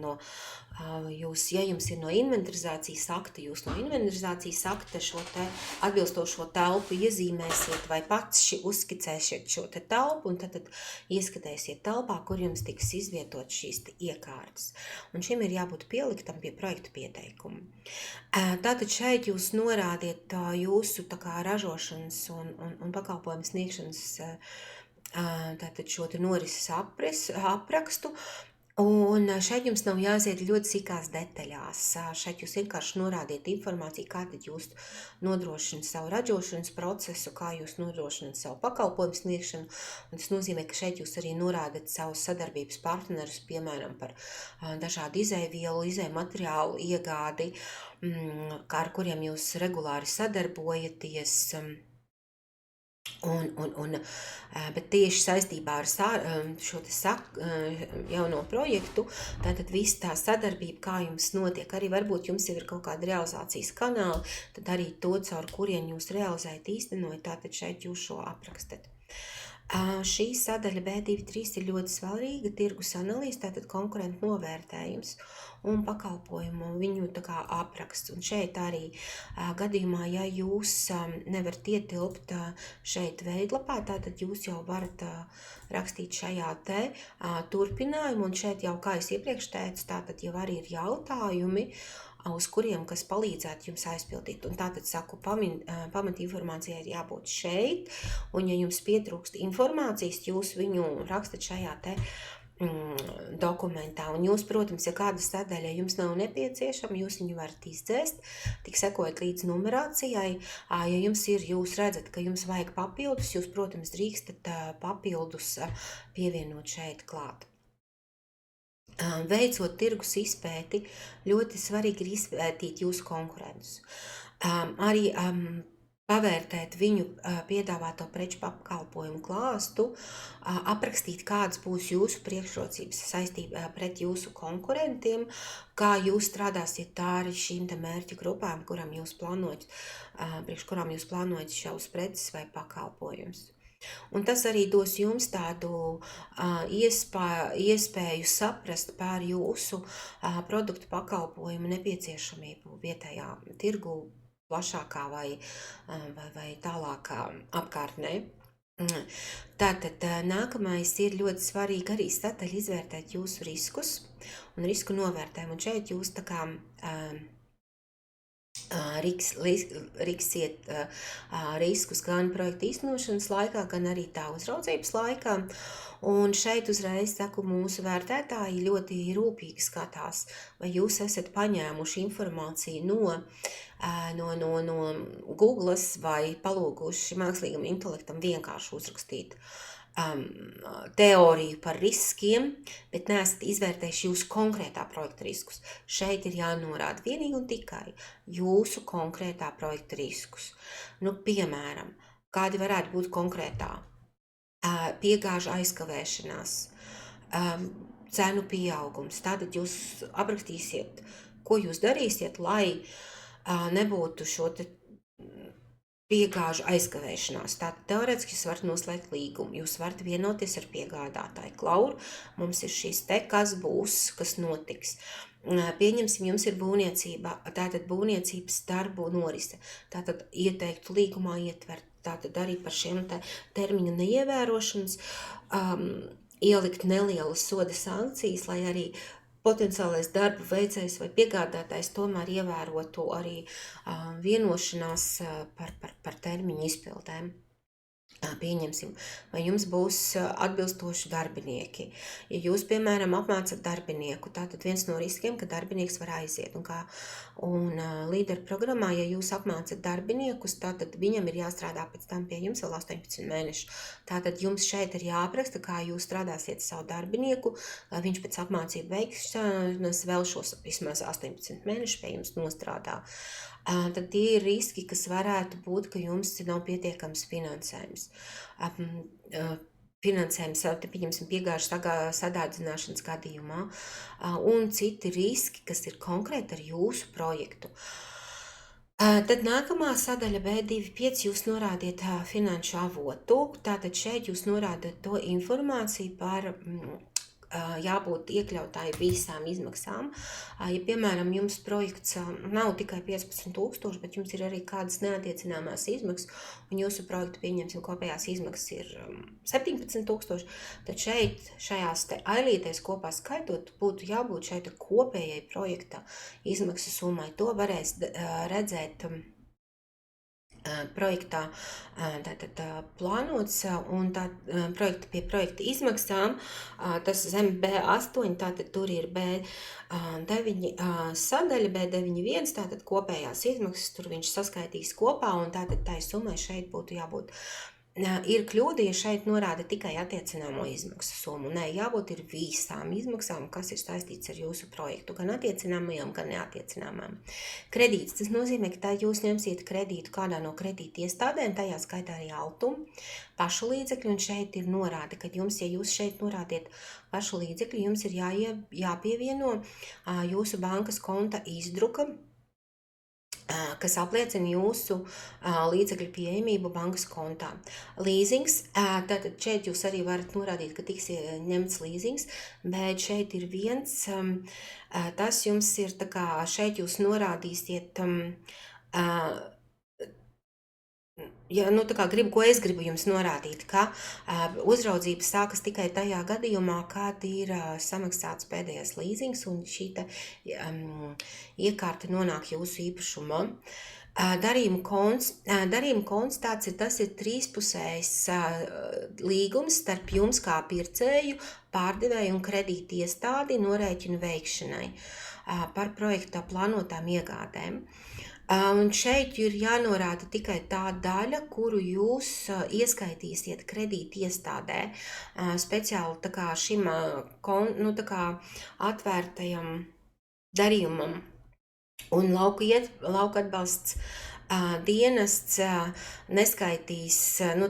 ja jums ir no inventarizācijas akta, jūs no inventarizācijas akta šo te atbilstošo telpu iezīmēsiet vai pats uzskicēsiet šo te telpu un tad ieskatēsiet telpā, kur jums tiks izvietot šīs te iekārtas. Un šim ir jābūt pieliktam pie projekta pieteikuma. Tātad šeit jūs norādiet jūsu ražošanas un pakalpojumu sniegšanas tātad šo te norises aprakstu. Un šeit jums nav jāiziet ļoti sīkās detaļās. Šeit jūs vienkārši norādiet informāciju, kā tad jūs nodrošināt savu ražošanas procesu, kā jūs nodrošināt savu pakalpojumu sniegšanu. Un tas nozīmē, ka šeit jūs arī norādat savus sadarbības partnerus, piemēram, par dažādu izēvielu, izējumateriālu iegādi, ar kuriem jūs regulāri sadarbojaties. Bet tieši saistībā ar šo jauno projektu, tātad viss tā sadarbība, kā jums notiek, arī varbūt jums jau ir kaut kāda realizācijas kanāli, tad arī to, caur kuriem jūs realizējat, īstenojat, tātad šeit jūs šo aprakstat. Šī sadaļa B23 ir ļoti svarīga, tirgus analīze, tātad konkurentu novērtējums un pakalpojumu viņu tā kā apraksts. Un šeit arī gadījumā, ja jūs nevarat ietilpt šeit veidlapā, tātad jūs jau varat rakstīt šajā te turpinājumu, un šeit jau, kā es iepriekš teicu, tātad jau arī ir jautājumi, uz kuriem, kas palīdzētu jums aizpildīt. Un tātad saku, pamatinformācijai ir jābūt šeit, un ja jums pietrūkst informācijas, jūs viņu rakstat šajā te dokumentā. Un jūs, protams, ja kāda sadaļa jums nav nepieciešama, jūs viņu varat izdzēst, tik sekojot līdz numerācijai. Ja jums ir, jūs redzat, ka jums vajag papildus, jūs, protams, drīkstat papildus pievienot šeit klāt. Veicot tirgus izpēti, ļoti svarīgi ir izpētīt jūsu konkurentus. Arī pavērtēt viņu piedāvāto preču pakalpojumu klāstu, aprakstīt, kādas būs jūsu priekšrocības saistībā pret jūsu konkurentiem, kā jūs strādāsiet ar šīm te mērķu grupām, priekš kurām jūs plānojat šos preces vai pakalpojumus. Un tas arī dos jums tādu iespēju saprast par jūsu produktu pakalpojumu nepieciešamību vietējā tirgu plašākā vai tālākā apkārtnē. Tātad nākamais ir ļoti svarīgi arī sadaļa izvērtēt jūsu riskus un risku novērtējumu. Un šeit jūs tā kā riksiet riskus gan projekta īstenošanas laikā, gan arī tā uzraudzības laikā. Un šeit uzreiz saku, mūsu vērtētāji ļoti rūpīgi skatās, vai jūs esat paņēmuši informāciju no Googles vai palūguši mākslīgam intelektam vienkārši uzrakstīt teoriju par riskiem, bet neesat izvērtējuši jūsu konkrētā projekta riskus. Šeit ir jānorāda vienīgi un tikai jūsu konkrētā projekta riskus. Piemēram, kādi varētu būt konkrētā? Piegāžu aizkavēšanās, cenu pieaugums. Tātad jūs aprakstīsiet, ko jūs darīsiet, lai nebūtu šo te piegāžu aizkavēšanās. Tātad teorētiski jūs varat noslēgt līgumu, jūs varat vienoties ar piegādātāju. Klauru, mums ir šis te, kas būs, kas notiks. Pieņemsim, jums ir būvniecība, tātad būvniecības darbu norise. Tātad ieteiktu līgumā ietvert, tātad arī par šiem termiņu neievērošanas, ielikt nelielas soda sankcijas, lai arī potenciālais darba veicējs vai piegādātājs tomēr ievērotu arī vienošanās par termiņu izpildēm. Pieņemsim, vai jums būs atbilstoši darbinieki. Ja jūs, piemēram, apmācat darbinieku, tātad viens no riskiem, ka darbinieks var aiziet. Un līderu programmā, ja jūs apmācat darbiniekus, tātad viņam ir jāstrādā pēc tam pie jums vēl 18 mēneši. Tātad jums šeit ir jāapraksta, kā jūs strādāsiet savu darbinieku, lai viņš pēc apmācību veikšanas vēl šos vismaz 18 mēnešus pie jums nostrādā. Tad tie ir riski, kas varētu būt, ka jums nav pietiekams finansējums. Finansējums, pieņemsim, piegāžu sadārdzināšanas gadījumā, un citi riski, kas ir konkrēti ar jūsu projektu. Tad nākamā sadaļa B25 jūs norādiet finanšu avotu, tātad šeit jūs norādat to informāciju par jābūt iekļautāji visām izmaksām. Ja, piemēram, jums projekts nav tikai 15,000, bet jums ir arī kādas neatiecināmās izmaksas, un jūsu projekta, pieņemsim, kopējās izmaksas ir 17,000, tad šeit, šajās te ailītēs kopā skaitot, būtu jābūt šeit kopējai projekta izmaksu summai. To varēs redzēt projektā plānots, un pie projekta izmaksām, tas zem B8, tātad tur ir B9 sadaļa, B91, tātad kopējās izmaksas, tur viņš saskaitīs kopā, un tātad tai summai šeit būtu jābūt. Ir kļūda, ja šeit norāda tikai attiecināmo izmaksu summu. Nē, jābūt ir visām izmaksām, kas ir saistīts ar jūsu projektu, gan attiecināmajām, gan neattiecināmām. Kredīts, tas nozīmē, ka tā jūs ņemsiet kredītu kādā no kredīta iestādēm, tajā skaitā arī Altum, pašu līdzekļu, un šeit ir norāda, ka jums, ja jūs šeit norādiet pašu līdzekļu, jums ir jāpievieno jūsu bankas konta izdruka, kas apliecina jūsu līdzekļu pieejamību bankas kontā. Līzings, tātad šeit jūs arī varat norādīt, ka tiks ņemts līzings, bet šeit ir viens, tas jums ir tā kā, šeit jūs norādīsiet, ja, tā kā ko es gribu jums norādīt, ka uzraudzība sākas tikai tajā gadījumā, kad ir samaksāts pēdējais līzings un šī iekārta nonāk jūsu īpašumā. Darījuma konts tas ir trīspusējs līgums starp jums kā pircēju, pārdevēju un kredīti iestādi norēķinu veikšanai par projekta plānotām iegādēm. Un šeit ir jānorāda tikai tā daļa, kuru jūs ieskaitīsiet kredīti iestādē, speciāli tā kā šim tā kā atvērtajam darījumam. Un lauka atbalsts dienests neskaitīs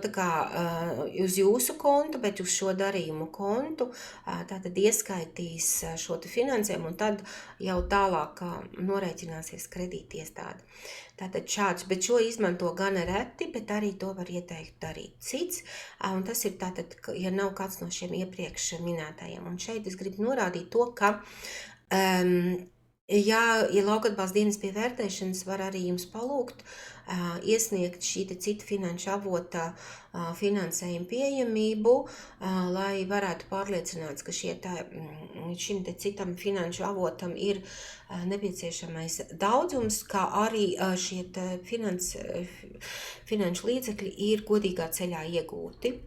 tā kā uz jūsu kontu, bet uz šo darījumu kontu, tātad ieskaitīs šo finansējumu un tad jau tālāk norēķināsies kredīti iestāde. Tātad šāds, bet šo izmanto gan reti, bet arī to var ieteikt darīt cits, un tas ir tātad, ja nav kāds no šiem iepriekš minētajiem. Un šeit es gribu norādīt to, ka ja lauka atbalsta dienas pie vērtēšanas var arī jums palūgt iesniegt šī cita finanšu avota finansējuma pieejamību, lai varētu pārliecināts, ka šim citam finanšu avotam ir nepieciešamais daudzums, kā arī šie finanšu līdzekļi ir godīgā ceļā iegūti.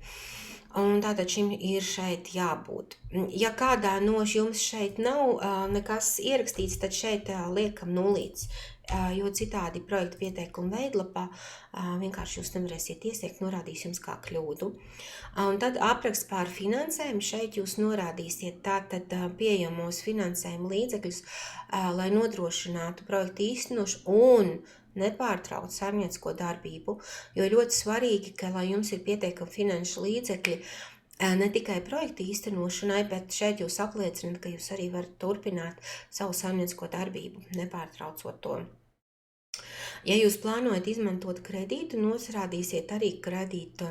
Un tātad šim ir šeit jābūt. Ja kādā no jums šeit nav nekas ierakstīts, tad šeit liekam nulīts, jo citādi projekta pieteikuma veidlapā vienkārši jūs nevarēsiet iesniegt, norādīs jums kā kļūdu. Un tad apraksts pār finansējumu, šeit jūs norādīsiet tātad pieejamos finansējuma līdzekļus, lai nodrošinātu projektu īstenošanu un nepārtraukt saimniecisko darbību, jo ļoti svarīgi, ka, lai jums ir pietiekami finanšu līdzekļi ne tikai projekta īstenošanai, bet šeit jūs apliecināt, ka jūs arī varat turpināt savu saimniecisko darbību, nepārtraucot to. Ja jūs plānojat izmantot kredītu, nosrādīsiet arī kredītu,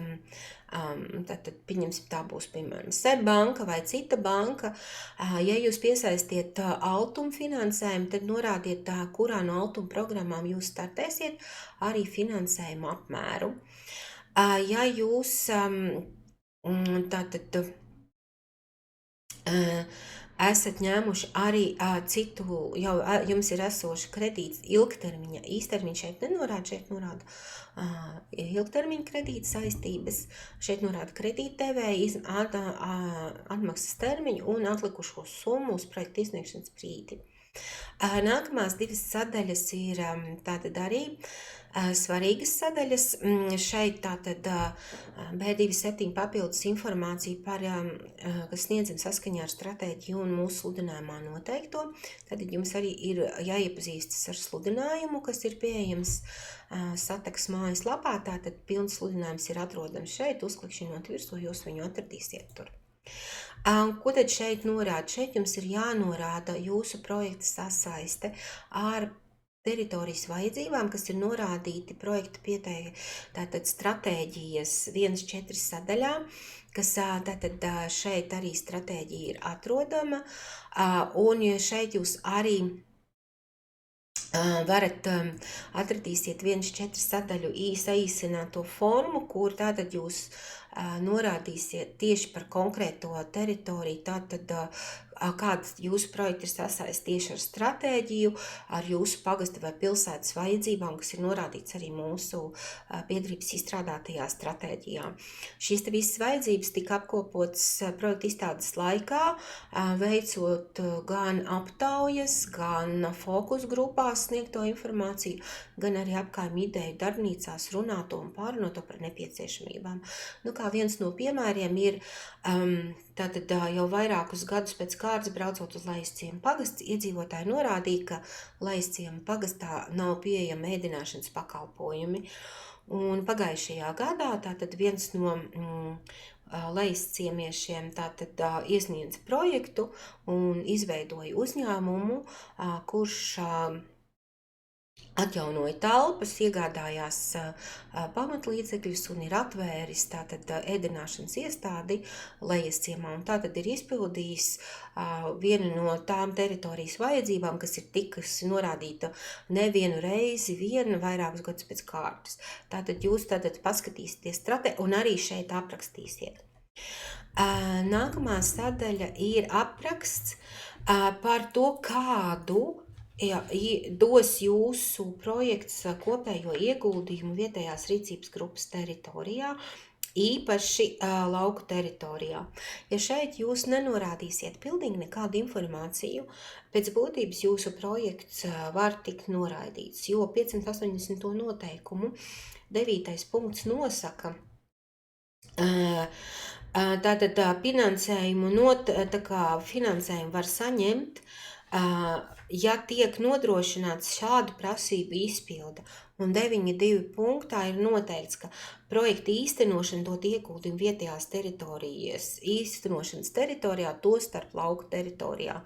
tad pieņemsim, tā būs, piemēram, SEB banka vai cita banka. Ja jūs piesaistiet Altum finansējumu, tad norādiet, kurā no Altum programmām jūs startēsiet, arī finansējumu apmēru. Ja jūs esat ņēmuši arī citu, jau jums ir esoši kredīts ilgtermiņa, īstermiņa šeit nenorāda, šeit norāda ilgtermiņa kredīta saistības, šeit norāda kredītdevēja atmaksas termiņu un atlikušo summu uz projekta izsniegšanas brīdi. Nākamās divas sadaļas ir tātad arī svarīgas sadaļas. Šeit tātad B27 papildus informācija par, kas sniedzam saskaņā ar stratēģiju un mūsu sludinājumā noteikto. Tad jums arī ir jāiepazīstas ar sludinājumu, kas ir pieejams Sateks mājaslapā. Tātad pilns sludinājums ir atrodams šeit, uzklikšķinot virsū, jūs viņu atradīsiet tur. Ko tad šeit norāda? Šeit jums ir jānorāda jūsu projekta sasaiste ar teritorijas vajadzībām, kas ir norādīti projekta tātad stratēģijas 1.4 sadaļā, kas tātad šeit arī stratēģija ir atrodama, un šeit jūs arī varat atradīsiet 1.4 sadaļu saīsināto formu, kur tātad jūs norādīsiet tieši par konkrēto teritoriju, tātad kāds jūsu projekti ir sasaistīts tieši ar stratēģiju, ar jūsu pagasta vai pilsētas vajadzībām, kas ir norādīts arī mūsu biedrības izstrādātajā stratēģijā. Šīs te visas vajadzības tika apkopotas projekta izstādes laikā, veicot gan aptaujas, gan fokus grupās sniegto informāciju, gan arī apkaimju ideju darbnīcās runāto un pārunāto par nepieciešamībām. Nu, kā viens no piemēriem ir tātad jau vairākus gadus pēc kārtas braucot uz Lejasciemu pagasts, iedzīvotāji norādīja, ka Lejasciemu pagastā nav pieejama ēdināšanas pakalpojumi. Un pagājušajā gadā tātad viens no lejasciemiešiem tātad iesniedza projektu un izveidoja uzņēmumu, kurš atjaunoja telpas, iegādājās pamatlīdzekļus un ir atvēris tātad ēdināšanas iestādi Lejasciemā. Un tātad ir izpildījis vienu no tām teritorijas vajadzībām, kas ir tikusi norādīta nevienu reizi, vairākus gadus pēc kārtas. Tātad jūs paskatīsieties stratēģiju un arī šeit aprakstīsiet. Nākamā sadaļa ir apraksts par to, kādu dos jūsu projekts kopējo ieguldījumu vietējās rīcības grupas teritorijā, īpaši lauku teritorijā. Ja šeit jūs nenorādīsiet pilnīgi nekādu informāciju, pēc būtības jūsu projekts var tikt noraidīts, jo 580. noteikumu 9. punkts nosaka, tātad finansējumu var saņemt, ja tiek nodrošināts šādu prasību izpilde. Un 9.2. punktā ir noteikts, ka projekta īstenošana dot ieguldījumu vietējās teritorijas īstenošanas teritorijā, to starp lauku teritorijā.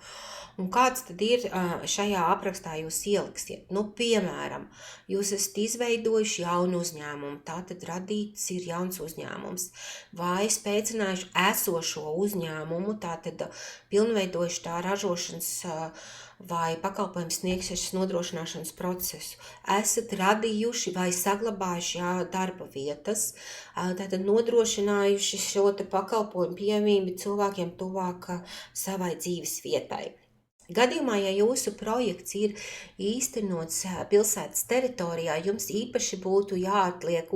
Un kāds tad ir šajā aprakstā jūs ieliksiet? Nu, piemēram, jūs esat izveidojuši jaunu uzņēmumu, tātad radīts ir jauns uzņēmums, vai spēcinājuši esošo uzņēmumu, tātad pilnveidojuši tā ražošanas vai pakalpojumu sniegšanas nodrošināšanas procesu. Esat radījuši vai saglabājuši darba vietas, tātad nodrošinājuši šo te pakalpojumu pieejamību cilvēkiem tuvāk savai dzīves vietai. Gadījumā, ja jūsu projekts ir īstenots pilsētas teritorijā, jums īpaši būtu jāatliek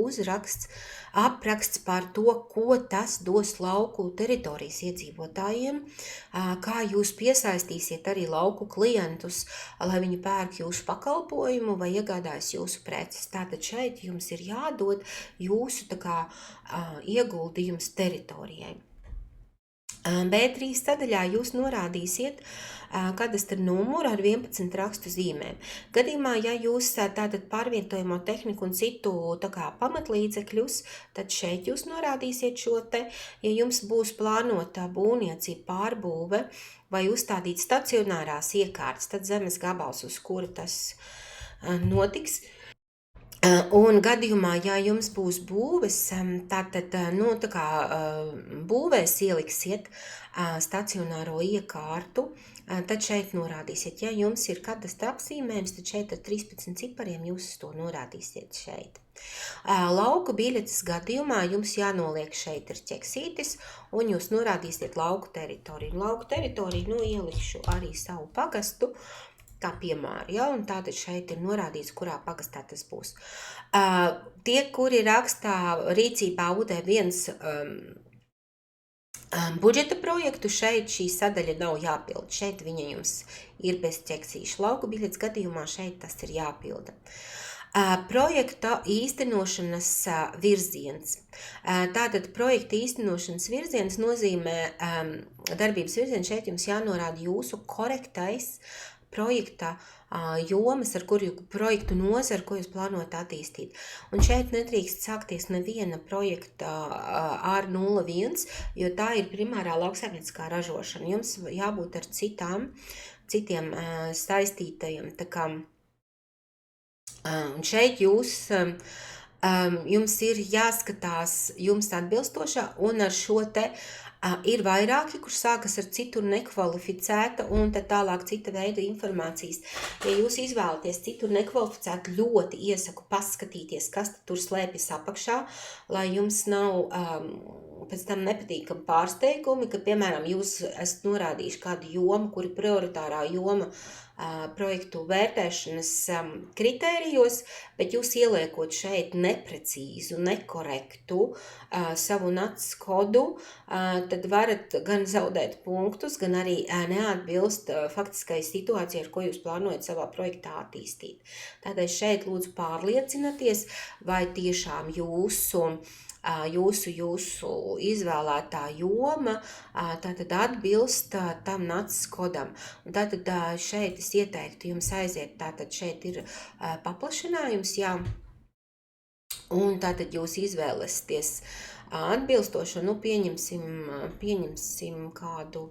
apraksts par to, ko tas dos lauku teritorijas iedzīvotājiem, kā jūs piesaistīsiet arī lauku klientus, lai viņi pērk jūsu pakalpojumu vai iegādājas jūsu preces. Tātad šeit jums ir jādod jūsu ieguldījums teritorijai. B3 sadaļā jūs norādīsiet kadastra numuru ar 11 rakstu zīmēm. Gadījumā, ja jūs tātad pārvietojamo tehniku un citu pamatlīdzekļus, tad šeit jūs norādīsiet šo te, ja jums būs plānota būvniecība pārbūve vai uzstādīt stacionārās iekārtas, tad zemes gabals, uz kura tas notiks. Un gadījumā, ja jums būs būves, tātad būvēs ieliksiet stacionāro iekārtu, tad šeit norādīsiet. Ja jums ir kadastra apzīmējums, tad šeit ar 13 cipariem jūs to norādīsiet šeit. Lauku biļetes gadījumā jums jānoliek šeit ir ķeksītis, un jūs norādīsiet lauku teritoriju. Lauku teritoriju ielikšu arī savu pagastu, kā piemēru, un tātad šeit ir norādīts, kurā pagastā tas būs. Tie, kuri rakstā rīcībā UD1 budžeta projektu, šeit šī sadaļa nav jāpilda. Šeit viņa jums ir bez ķeksīša. Lauku biļetes gadījumā šeit tas ir jāpilda. Projekta īstenošanas virziens. Tātad projekta īstenošanas virziens nozīmē darbības virziens. Šeit jums jānorāda jūsu korektais projekta jomas, ar kuru projektu nozari, ko jūs plānojat attīstīt. Un šeit nedrīkst sākties neviena projekta ar 01, jo tā ir primārā lauksaimnieciskā ražošana. Jums jābūt ar citiem saistītajiem. Un šeit jums ir jāskatās jums atbilstošā, un ar šo te Ir vairāki, kur sākas ar citur nekvalificēta un tad tālāk cita veida informācijas. Ja jūs izvēlaties citur nekvalificētu, ļoti iesaku paskatīties, kas tur slēpjas apakšā, lai jums nav pēc tam nepatīkami pārsteigumi, ka, piemēram, jūs esat norādījuši kādu jomu, kuri prioritārā joma projektu vērtēšanas kritērijos, bet jūs ieliekot šeit neprecīzu, nekorektu savu NACS kodu, tad varat gan zaudēt punktus, gan arī neatbilst faktiskai situācijai, ar ko jūs plānojat savā projektā attīstīt. Tādēļ šeit lūdzu pārliecināties, vai tiešām jūsu izvēlētā joma tātad atbilst tam NACS kodam. Un tātad šeit es ieteiktu jums aiziet, tātad šeit ir paplašinājums, jā, un tātad jūs izvēlēsieties atbilstošo, pieņemsim kādu,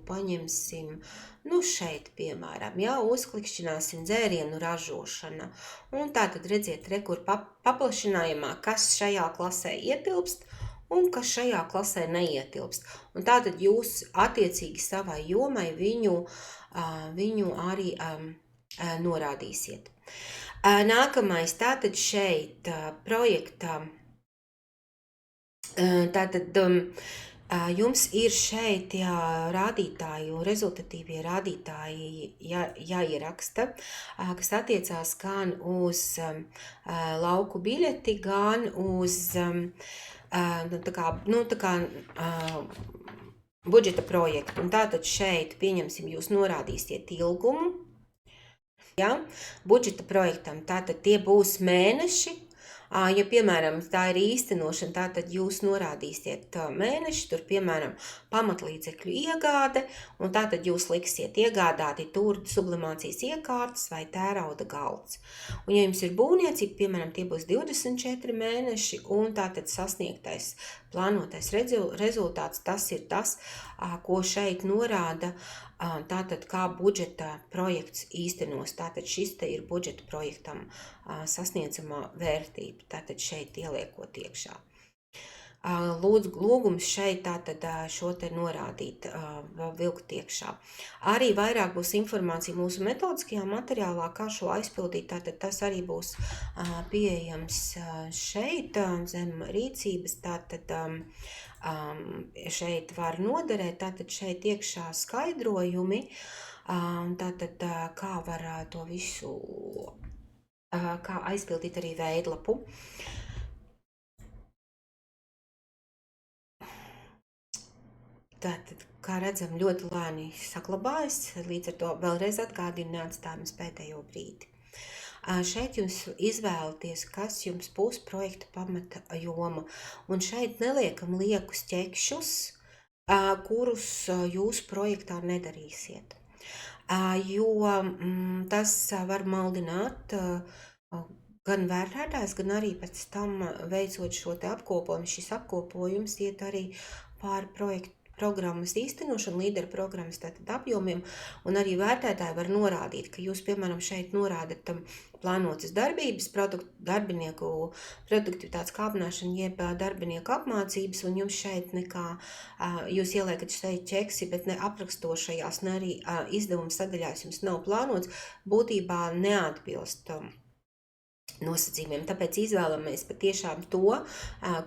šeit, piemēram, jā, uzklikšķināsim dzērienu ražošana. Un tātad redziet, kur paplašinājumā, kas šajā klasē ietilpst un kas šajā klasē neietilpst. Un tātad jūs attiecīgi savai jomai viņu arī norādīsiet. Nākamais, tātad šeit projekta, tātad jums ir šeit rādītāju, rezultatīvie rādītāji jāieraksta, kas attiecās gan uz lauku biļeti, gan uz budžeta projektu. Un tātad šeit, pieņemsim, jūs norādīsiet ilgumu, ja, budžeta projektam, tātad tie būs mēneši. Ja, piemēram, tā ir īstenošana, tātad jūs norādīsiet mēneši, tur, piemēram, pamatlīdzekļu iegāde, un tātad jūs liksiet iegādāti turdu sublimācijas iekārtas vai tērauda galds. Un, ja jums ir būvniecība, piemēram, tie būs 24 mēneši, un tātad sasniegtais plānotais rezultāts, tas ir tas, ko šeit norāda, tātad kā budžeta projekts īstenos. Tātad šis te ir budžeta projektam sasniedzamā vērtība, tātad šeit ieliekot iekšā. Lūgums šeit tātad šo te norādīt, vilkt iekšā. Arī vairāk būs informācija mūsu metodiskajā materiālā, kā šo aizpildīt, tātad tas arī būs pieejams šeit zem rīcības, tātad šeit var noderēt, tātad šeit iekšā skaidrojumi, tātad kā var to visu, kā aizpildīt arī veidlapu. Tātad, kā redzam, ļoti lēni saglabājas, līdz ar to vēlreiz atgādinu, neatstājums pēdējo brīdi. Šeit jūs izvēlaties, kas jums būs projekta pamata joma, un šeit neliekam liekus ķekšus, kurus jūs projektā nedarīsiet, jo tas var maldināt gan vērtētājs, gan arī pēc tam veicot šo te apkopojumu. Šis apkopojums iet arī pār projektu programmas īstenošanu, līderu programmas tātad apjomiem, un arī vērtētāji var norādīt, ka jūs, piemēram, šeit norādat plānotas darbības, darbinieku produktivitātes kāpināšanu, jeb darbinieku apmācības, un jums šeit nekā, jūs ieliekat šeit ķeksi, bet ne aprakstošajās, ne arī izdevuma sadaļās jums nav plānots, būtībā neatbilst nosacījumiem. Tāpēc izvēlamies patiešām to,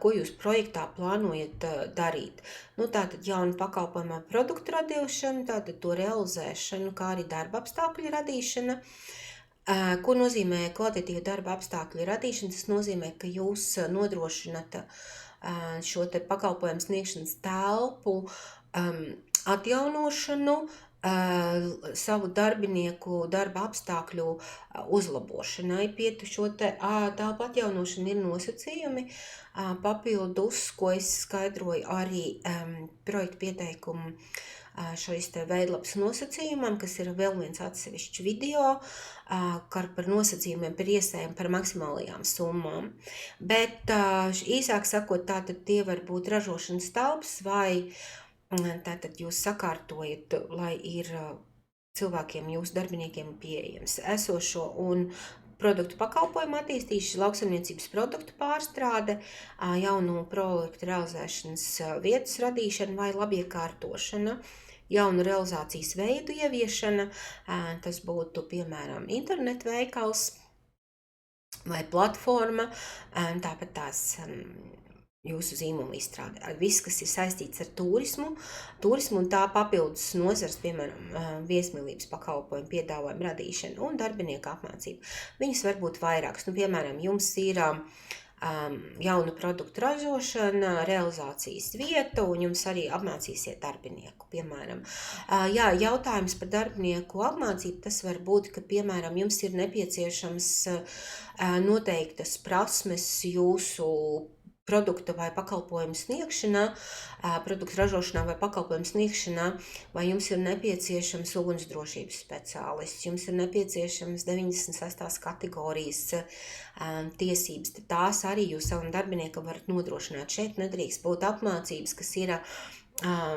ko jūs projektā plānojat darīt. Tātad jaunu pakalpojumu produktu radīšanu, tātad to realizēšanu, kā arī darba apstākļu radīšana. Ko nozīmē kvalitatīva darba apstākļu radīšana? Tas nozīmē, ka jūs nodrošināt šo te pakalpojumu sniegšanas telpu atjaunošanu, savu darbinieku darba apstākļu uzlabošanai. Pie šo telpu atjaunošanu ir nosacījumi papildus, ko es skaidroju arī projektu pieteikumu šīs te veidlapas nosacījumam, kas ir vēl viens atsevišķs video, par nosacījumiem, par iesējām, par maksimālajām summām. Bet īsāk sakot, tātad tie var būt ražošanas telpas vai tātad jūs sakārtojat, lai ir cilvēkiem, jūsu darbiniekiem pieejams esošo un produktu pakalpojumu attīstīšana, lauksaimniecības produktu pārstrāde, jaunu projektu realizēšanas vietas radīšana vai labiekārtošana, jaunu realizācijas veidu ieviešana, tas būtu, piemēram, internetu veikals vai platforma, tāpat tās jūsu zīmola izstrāde. Viss, kas ir saistīts ar turismu un tā papildus nozars, piemēram, viesmīlības pakalpojumu piedāvājumu radīšana un darbinieku apmācība. Viņas var būt vairākas. Piemēram, jums ir jaunu produktu ražošana, realizācijas vieta, un jums arī apmācīsiet darbinieku, piemēram. Jā, jautājums par darbinieku apmācību, tas var būt, ka, piemēram, jums ir nepieciešams noteiktas prasmes jūsu produkta vai pakalpojumu sniegšanā, produktu ražošanā vai pakalpojumu sniegšanā, vai jums ir nepieciešams ugunsdrošības speciālists, jums ir nepieciešams 96. kategorijas tiesības, tad tās arī jūs savam darbiniekam varat nodrošināt. Šeit nedrīkst būt apmācības, kas ir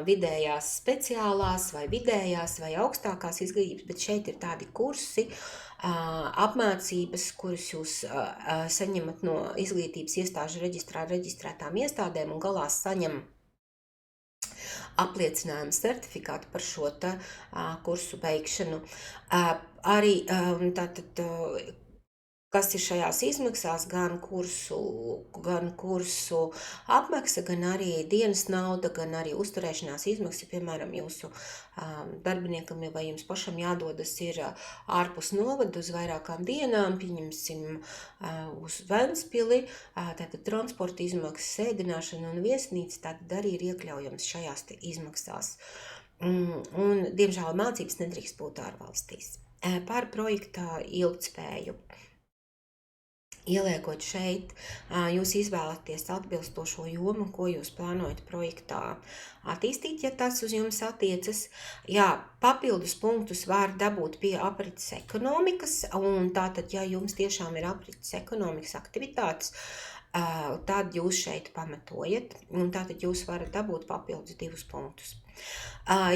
vidējās speciālās vai vidējās vai augstākās izglītības, bet šeit ir tādi kursi, apmācības, kuras jūs saņemat no izglītības iestāžu reģistrētām iestādēm un galā saņem apliecinājumu certifikātu par šo kursu beigšanu. Arī tātad, kas ir šajās izmaksās, gan kursu apmaksa, gan arī dienas nauda, gan arī uzturēšanās izmaksas, piemēram, jūsu darbiniekam vai jums pašam jādodas ir ārpus novada uz vairākām dienām, pieņemsim uz Ventspili, tātad transporta izmaksas, ēdināšana un viesnīca, tātad arī ir iekļaujams šajās izmaksās. Un, diemžēl, mācības nedrīkst būt ārvalstīs. Par projekta ilgtspēju. Ieliekot šeit, jūs izvēlaties atbilstošo jomu, ko jūs plānojat projektā attīstīt, ja tas uz jums attiecas. Jā, papildus punktus var dabūt pie aprits ekonomikas, un tātad, ja jums tiešām ir aprits ekonomikas aktivitātes, tad jūs šeit pamatojat, un tātad jūs varat dabūt papildus 2 punktus.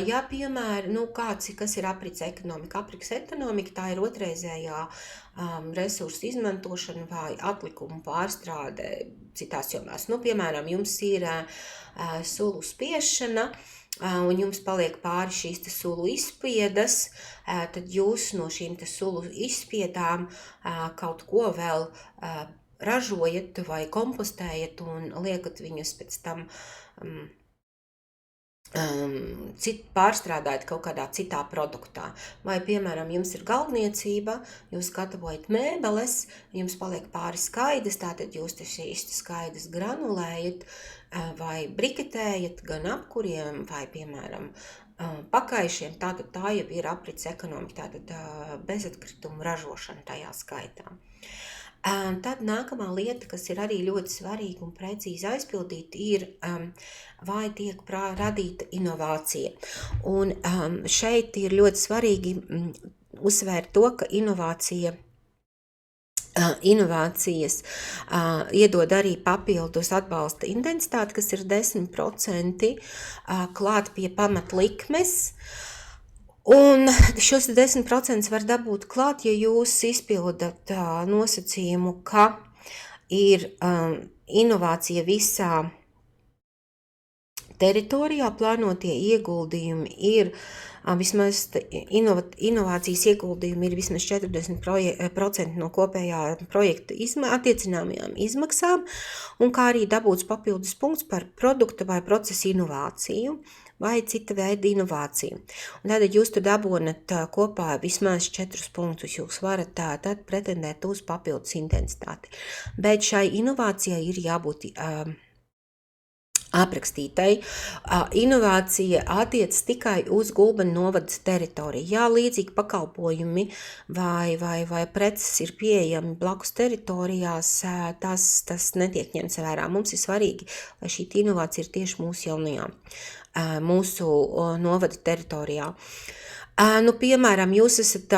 Ja, piemēram, kas ir aprits ekonomika? Aprits ekonomika tā ir otrreizējā resursu izmantošana vai atlikumu pārstrāde citās jomās. Piemēram, jums ir sulu spiešana, un jums paliek pāri šīs sulu izspiedas, tad jūs no šīm sulu izspiedām kaut ko vēl ražojat vai kompostējat un liekat viņus pēc tam pārstrādājat kaut kādā citā produktā. Vai, piemēram, jums ir galdniecība, jūs gatavojat mēbeles, jums paliek pāri skaidas, tātad jūs šīs skaidas granulējat vai briketējat gan apkuriem vai, piemēram, pakaišiem, tātad tā jau ir aprits ekonomika, tātad bezatkritumu ražošana tajā skaitā. Tad nākamā lieta, kas ir arī ļoti svarīga un precīzi aizpildīta, ir vai tiek radīta inovācija. Un šeit ir ļoti svarīgi uzsvērt to, ka inovācijas iedod arī papildus atbalsta intensitāti, kas ir 10% klāt pie pamatlikmes. Un šos 10% var dabūt klāt, ja jūs izpildat nosacījumu, ka ir inovācija visā teritorijā, plānotie ieguldījumi ir vismaz inovācijas ieguldījumi ir vismaz 40% no kopējā projekta attiecināmajām izmaksām, un kā arī dabūts papildus punkts par produkta vai procesa inovāciju vai cita veida inovāciju. Un tad jūs tur dabonat kopā vismaz 4 punktus, jūs varat tad pretendēt uz papildus intensitāti. Bet šai inovācijai ir jābūt aprakstītai. Inovācija attiec tikai uz Gulbeņu novada teritoriju. Jā, līdzīgi pakalpojumi vai preces ir pieejami blakus teritorijās, tas netiek ņemts vērā. Mums ir svarīgi, lai šī inovācija ir tieši mūsu jaunajā, mūsu novada teritorijā. Piemēram, jūs esat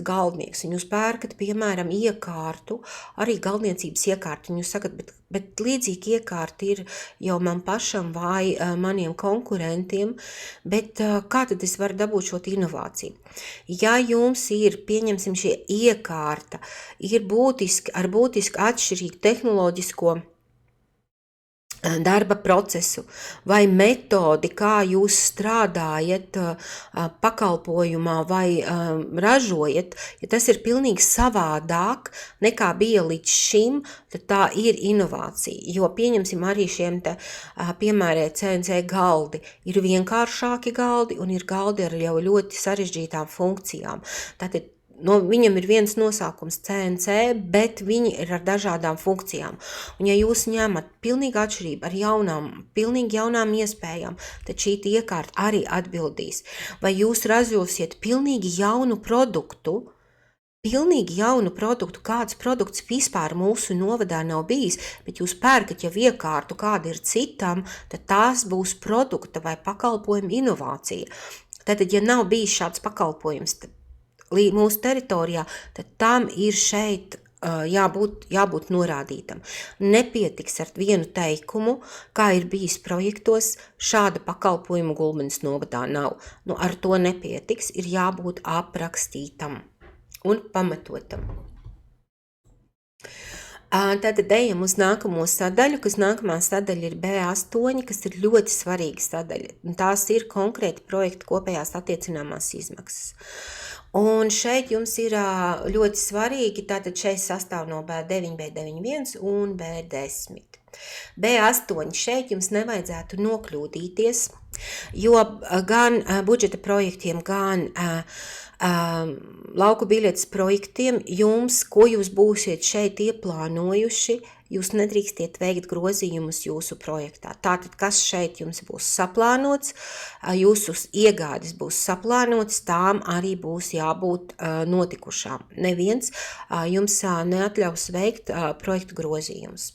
galdnieks, un jūs pērkat, piemēram, iekārtu, arī galdniecības iekārtu, un jūs sakat, bet līdzīgi iekārti ir jau man pašam vai maniem konkurentiem, bet kā tad es varu dabūt šo inovāciju? Ja jums ir, pieņemsim, šie iekārta, ir ar būtiski atšķirīgu tehnoloģisko darba procesu vai metodi, kā jūs strādājat pakalpojumā vai ražojat, ja tas ir pilnīgi savādāk nekā bija līdz šim, tad tā ir inovācija. Jo pieņemsim arī šiem te piemērē CNC galdi. Ir vienkāršāki galdi un ir galdi ar jau ļoti sarežģītām funkcijām. Tātad viņam ir viens nosaukums CNC, bet viņi ir ar dažādām funkcijām. Un ja jūs ņemat pilnīgi atšķirību ar pilnīgi jaunām iespējām, tad šī iekārta arī atbildīs. Vai jūs ražosiet pilnīgi jaunu produktu, kāds produkts vispār mūsu novadā nav bijis, bet jūs pērkat jau iekārtu, kāda ir citam, tad tās būs produkta vai pakalpojuma inovācija. Tātad, ja nav bijis šāds pakalpojums mūsu teritorijā, tad tam ir šeit jābūt norādītam. Nepietiks ar vienu teikumu, kā ir bijis projektos, šāda pakalpojuma Gulbenes novadā nav. Ar to nepietiks, ir jābūt aprakstītam un pamatotam. Tātad ejam uz nākamo sadaļu, kas nākamā sadaļa ir B8, kas ir ļoti svarīga sadaļa. Tās ir konkrēti projekta kopējās attiecināmās izmaksas. Un šeit jums ir ļoti svarīgi, tātad šeit sastāv no B9, B91 un B10. B8 šeit jums nevajadzētu nokļūdīties, jo gan budžeta projektiem, gan lauku biļetes projektiem ko jūs būsiet šeit ieplānojuši, jūs nedrīkstiet veikt grozījumus jūsu projektā. Tātad, kas šeit jums būs saplānots, jūsu iegādes būs saplānotas, tām arī būs jābūt notikušām. Neviens jums neatļaus veikt projektu grozījumus.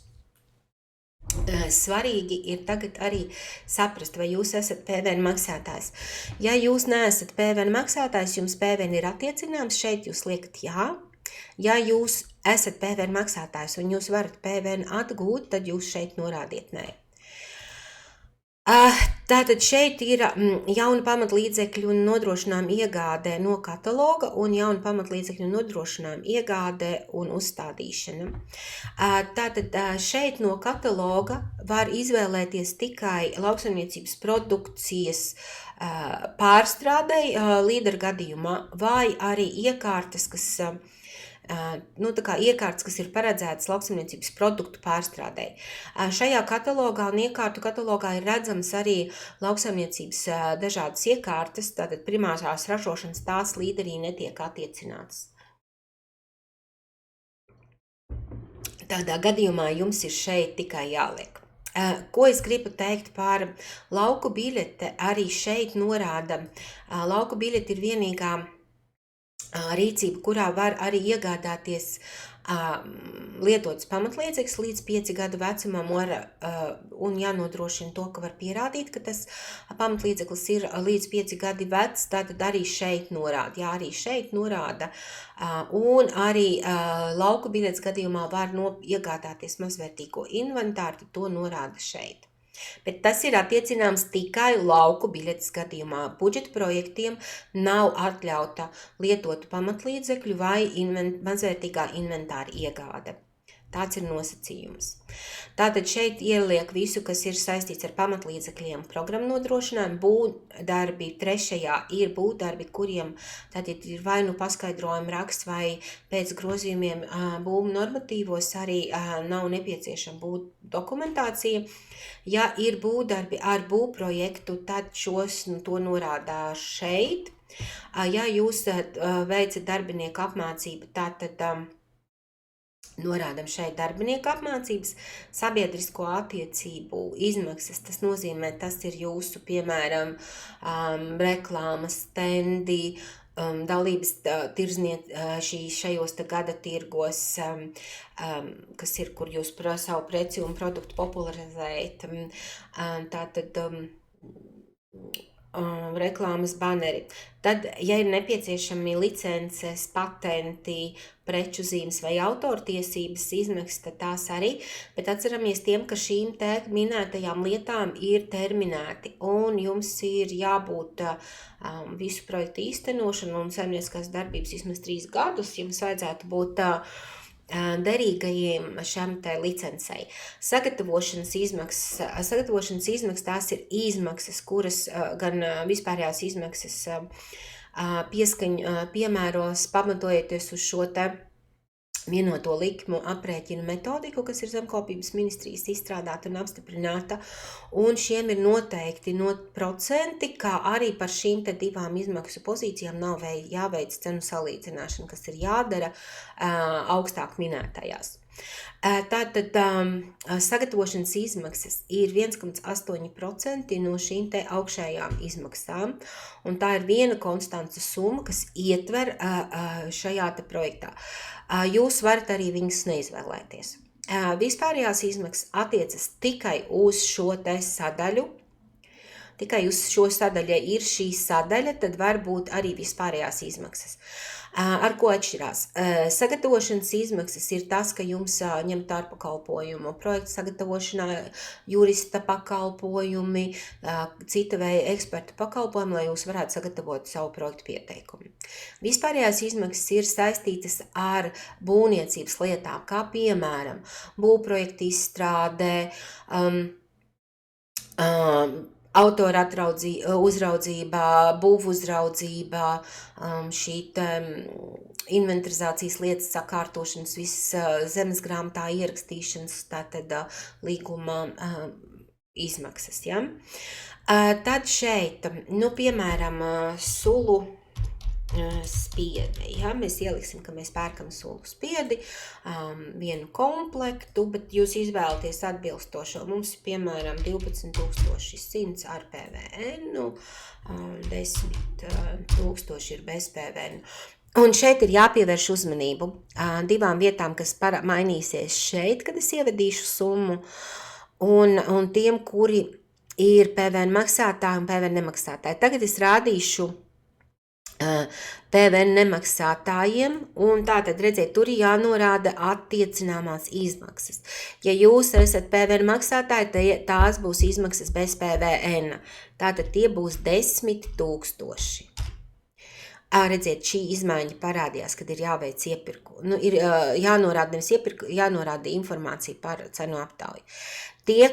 Svarīgi ir tagad arī saprast, vai jūs esat PVN maksātājs. Ja jūs neesat PVN maksātājs, jums PVN ir attiecināms, šeit jūs liekat jā. Ja jūs esat PVN maksātājs un jūs varat PVN atgūt, tad jūs šeit norādiet nē. Tātad šeit ir jauna pamatlīdzekļu un nodrošinājuma iegāde no kataloga un jauna pamatlīdzekļu un nodrošinājuma iegāde un uzstādīšana. Tātad šeit no kataloga var izvēlēties tikai lauksaimniecības produkcijas pārstrādei līdera gadījumā vai arī iekārtas, kas ir paredzētas lauksaimniecības produktu pārstrādei. Šajā katalogā un iekārtu katalogā ir redzams arī lauksaimniecības dažādas iekārtas, tātad primārās ražošanas tās līderī netiek attiecinātas. Tādā gadījumā jums ir šeit tikai jāliek. Ko es gribu teikt par lauku biļete? Arī šeit norāda, lauku biļete ir vienīgā rīcība, kurā var arī iegādāties lietotas pamatlīdzekļus līdz 5 gadu vecumam un jānodrošina to, ka var pierādīt, ka tas pamatlīdzeklis ir līdz 5 gadi vecs, tātad arī šeit norāda. Jā, arī šeit norāda. Un arī lauku biļetes gadījumā var iegādāties mazvērtīgo inventāru, tad to norāda šeit. Bet tas ir attiecināms tikai lauku biļetes gadījumā. Budžeta projektiem nav atļauta lietotu pamatlīdzekļu vai mazvērtīgā inventāra iegāde. Tāds ir nosacījums. Tātad šeit ieliek visu, kas ir saistīts ar pamatlīdzekļiem programmu nodrošinājumu. Būvdarbi trešajā ir būvdarbi, kuriem tātad ir vai nu paskaidrojuma raksts vai pēc grozījumiem būvu normatīvos arī nav nepieciešama būvu dokumentācija. Ja ir būvdarbi ar būvprojektu, tad to norādā šeit. Ja jūs veicat darbinieku apmācību, tātad norādam šeit darbinieku apmācības, sabiedrisko attiecību izmaksas. Tas nozīmē, tas ir jūsu, piemēram, reklāmas, stendi, dalības šajos gada tirgos, kas ir, kur jūs savu preci un produktu popularizējat. Tātad reklāmas baneri. Tad, ja ir nepieciešami licences, patenti, preču zīmes vai autortiesības izmaksas, tad tās arī, bet atceramies tiem, ka šīm te minētajām lietām ir terminēti, un jums ir jābūt visu projektu īstenošanu un saimnieciskās darbības vismaz 3 gadus, jums vajadzētu būt derīgajiem šam te licencei. Sagatavošanas izmaksas tās ir izmaksas, kuras gan vispārējās izmaksas piemēros pamatojoties uz šo te vienoto likmu aprēķinu metodiku, kas ir Zemkopības ministrijas izstrādāta un apstiprināta, un šiem ir noteikti procenti, kā arī par šīm te divām izmaksu pozīcijām nav jāveic cenu salīdzināšana, kas ir jādara augstāk minētajās. Tātad sagatavošanas izmaksas ir 1,8% no šīm te augšējām izmaksām, un tā ir viena konstanta summa, kas ietver šajā te projektā. Jūs varat arī viņas neizvēlēties. Vispārējās izmaksas attiecas tikai uz šo te sadaļu. Tikai uz šo sadaļu, ja ir šī sadaļa, tad var būt arī vispārējās izmaksas. Ar ko atšķirās? Sagatavošanas izmaksas ir tas, ka jums ņemt ārpakalpojumu, projekta sagatavošanā, jurista pakalpojumi, cita veida eksperta pakalpojumi, lai jūs varētu sagatavot savu projektu pieteikumu. Vispārējās izmaksas ir saistītas ar būvniecības lietām, kā piemēram būvprojekta izstrādē, autora uzraudzība, būvu uzraudzība, šī inventarizācijas lietas sakārtošanas, visas zemes grāmatā ierakstīšanas, tātad līguma izmaksas. Ja? Tad šeit, piemēram, sulu spiedi. Ja? Mēs ieliksim, ka mēs pērkam sulu spiedi, vienu komplektu, bet jūs izvēlaties atbilstošo. Mums, piemēram, 12,100 ar PVN, 10,000 ir bez PVN. Un šeit ir jāpievērš uzmanību divām vietām, kas mainīsies šeit, kad es ievedīšu summu, un tiem, kuri ir PVN maksātāji un PVN nemaksātāji. Tagad es rādīšu PVN nemaksātājiem, un tātad, redziet, tur ir jānorāda attiecināmās izmaksas. Ja jūs esat PVN maksātāji, tās būs izmaksas bez PVN. Tātad tie būs 10,000. Redziet, šī izmaiņa parādījās, kad ir jāveic iepirku. Ir jānorāda nevis iepirku, jānorāda informācija par cenu aptauju. Tie,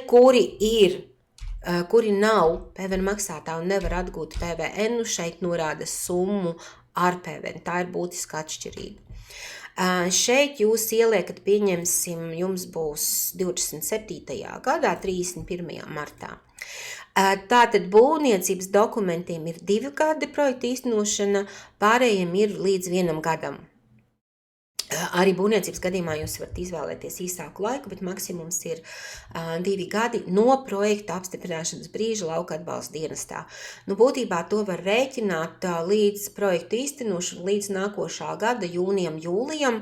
kuri nav PVN maksātāji un nevar atgūt PVN, šeit norāda summu ar PVN. Tā ir būtiska atšķirība. Šeit jūs ieliekat, pieņemsim, jums būs 27. gadā, 31. martā. Tātad būvniecības dokumentiem ir 2 gadi projekta īstenošana, pārējiem ir līdz 1 gadam. Arī būvniecības gadījumā jūs varat izvēlēties īsāku laiku, bet maksimums ir 2 gadi no projekta apstiprināšanas brīža lauka atbalsta dienestā. Būtībā to var rēķināt līdz projekta īstenošanu līdz nākošā gada jūnijam, jūlijam,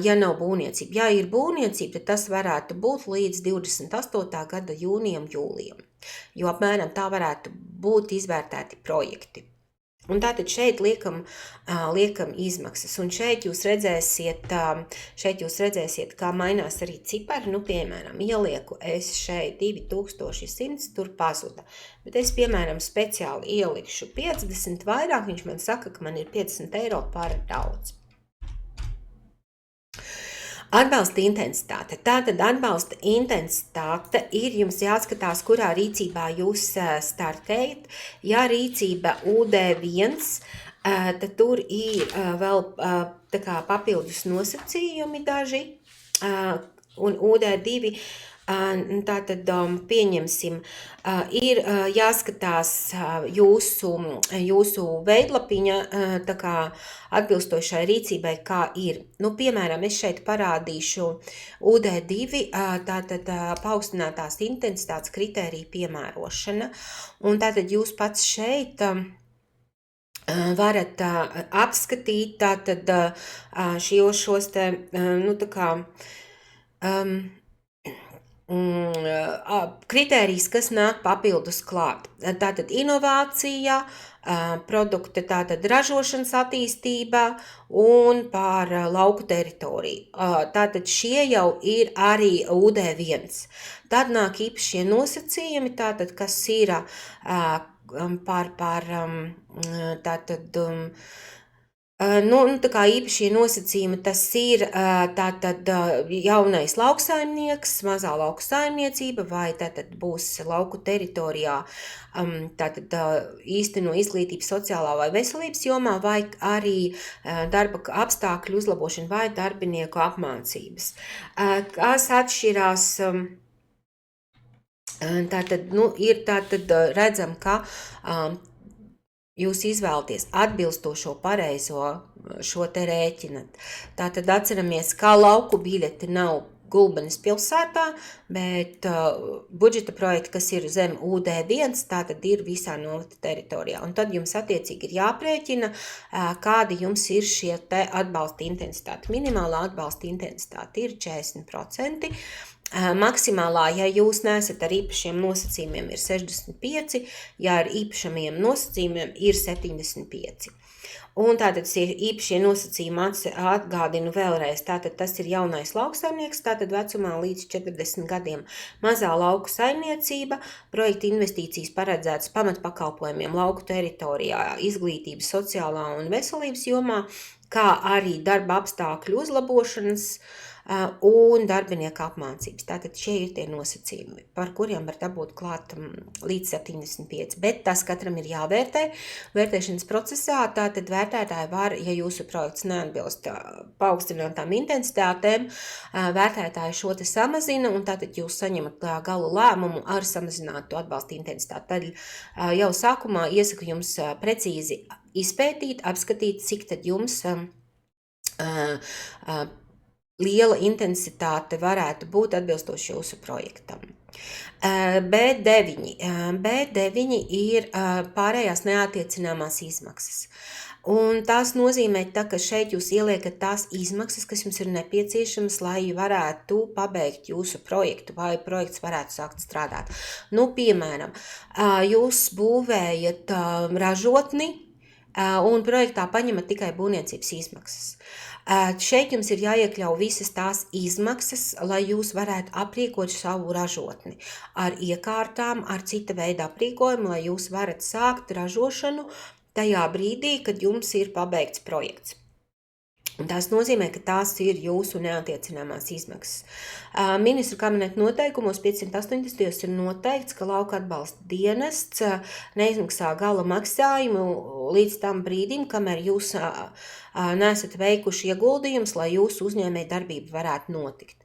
ja nav būvniecība. Ja ir būvniecība, tad tas varētu būt līdz 28. gada jūnijam, jūlijam, jo apmēram tā varētu būt izvērtēti projekti. Un tātad šeit liekam izmaksas, un šeit jūs redzēsiet, kā mainās arī cipari. Piemēram, ielieku es šeit 2100, tur pazuda, bet es, piemēram, speciāli ielikšu 50 vairāk, viņš man saka, ka man ir 50 eiro par daudz. Atbalsta intensitāte. Tātad atbalsta intensitāte ir jums jāskatās, kurā rīcībā jūs startējat. Ja rīcība UD1, tad tur ir vēl tā kā papildus nosacījumi daži, un UD2, tātad pieņemsim, ir jāskatās jūsu veidlapiņa tā kā atbilstošai rīcībai, kā ir. Piemēram, es šeit parādīšu UD2, tātad paaugstinātās intensitātes kritērija piemērošana, un tātad jūs pats šeit varat apskatīt tātad šos te, tā kā, kritērijs, kas nāk papildus klāt. Tātad inovācija, produkta tātad ražošanas attīstība un par lauku teritoriju. Tātad šie jau ir arī UD1. Tad nāk īpašie nosacījumi, tātad, kas ir tātad tā kā īpašie nosacījumi, tas ir tātad jaunais lauksaimnieks, mazā lauku saimniecība, vai tātad būs lauku teritorijā tātad īsteno izglītības sociālā vai veselības jomā, vai arī darba apstākļu uzlabošana vai darbinieku apmācības. Kas atšķirās? Tātad, ir tātad redzam, ka jūs izvēlaties atbilstošo pareizo šo te rēķinat. Tātad atceramies, kā lauku biļeti nav Gulbenes pilsētā, bet budžeta projekti, kas ir zem UD1, tātad ir visā novada teritorijā. Un tad jums attiecīgi ir jāprēķina, kādi jums ir šie te atbalsta intensitāti. Minimālā atbalsta intensitāte ir 40%. Maksimālā, ja jūs neesat ar īpašiem nosacījumiem, ir 65, ja ar īpašamiem nosacījumiem ir 75. Un tātad īpašie nosacījumi atgādinu vēlreiz, tātad tas ir jaunais lauksaimnieks, tātad vecumā līdz 40 gadiem mazā lauku saimniecība, projekta investīcijas paredzētas pamatpakalpojumiem lauku teritorijā, izglītības, sociālā un veselības jomā, kā arī darba apstākļu uzlabošanas un darbinieku apmācības. Tātad šie ir tie nosacījumi, par kuriem var dabūt klāt līdz 75, bet tas katram ir jāvērtē. Vērtēšanas procesā tātad vērtētāji var, ja jūsu projekts neatbilst paaugstinātām intensitātēm, vērtētāji šo te samazina, un tātad jūs saņemat galu lēmumu ar samazinātu atbalsta intensitāti. Tad jau sākumā iesaku jums precīzi izpētīt, apskatīt, cik tad jums liela intensitāte varētu būt atbilstoši jūsu projektam. B9 ir pārējās neatiecināmās izmaksas. Un tās nozīmē, ka šeit jūs ieliekat tās izmaksas, kas jums ir nepieciešamas, lai varētu pabeigt jūsu projektu, vai projekts varētu sākt strādāt. Piemēram, jūs būvējat ražotni, un projektā paņemat tikai būvniecības izmaksas. Šeit jums ir jāiekļauj visas tās izmaksas, lai jūs varētu aprīkot savu ražotni ar iekārtām, ar cita veida aprīkojumu, lai jūs varat sākt ražošanu tajā brīdī, kad jums ir pabeigts projekts. Un tās nozīmē, ka tās ir jūsu neatiecināmās izmaksas. Ministru kabineta noteikumos 580 ir noteikts, ka lauka atbalsta dienests neizmaksā gala maksājumu līdz tam brīdim, kamēr jūs neesat veikuši ieguldījums, lai jūsu uzņēmēja darbība varētu notikt.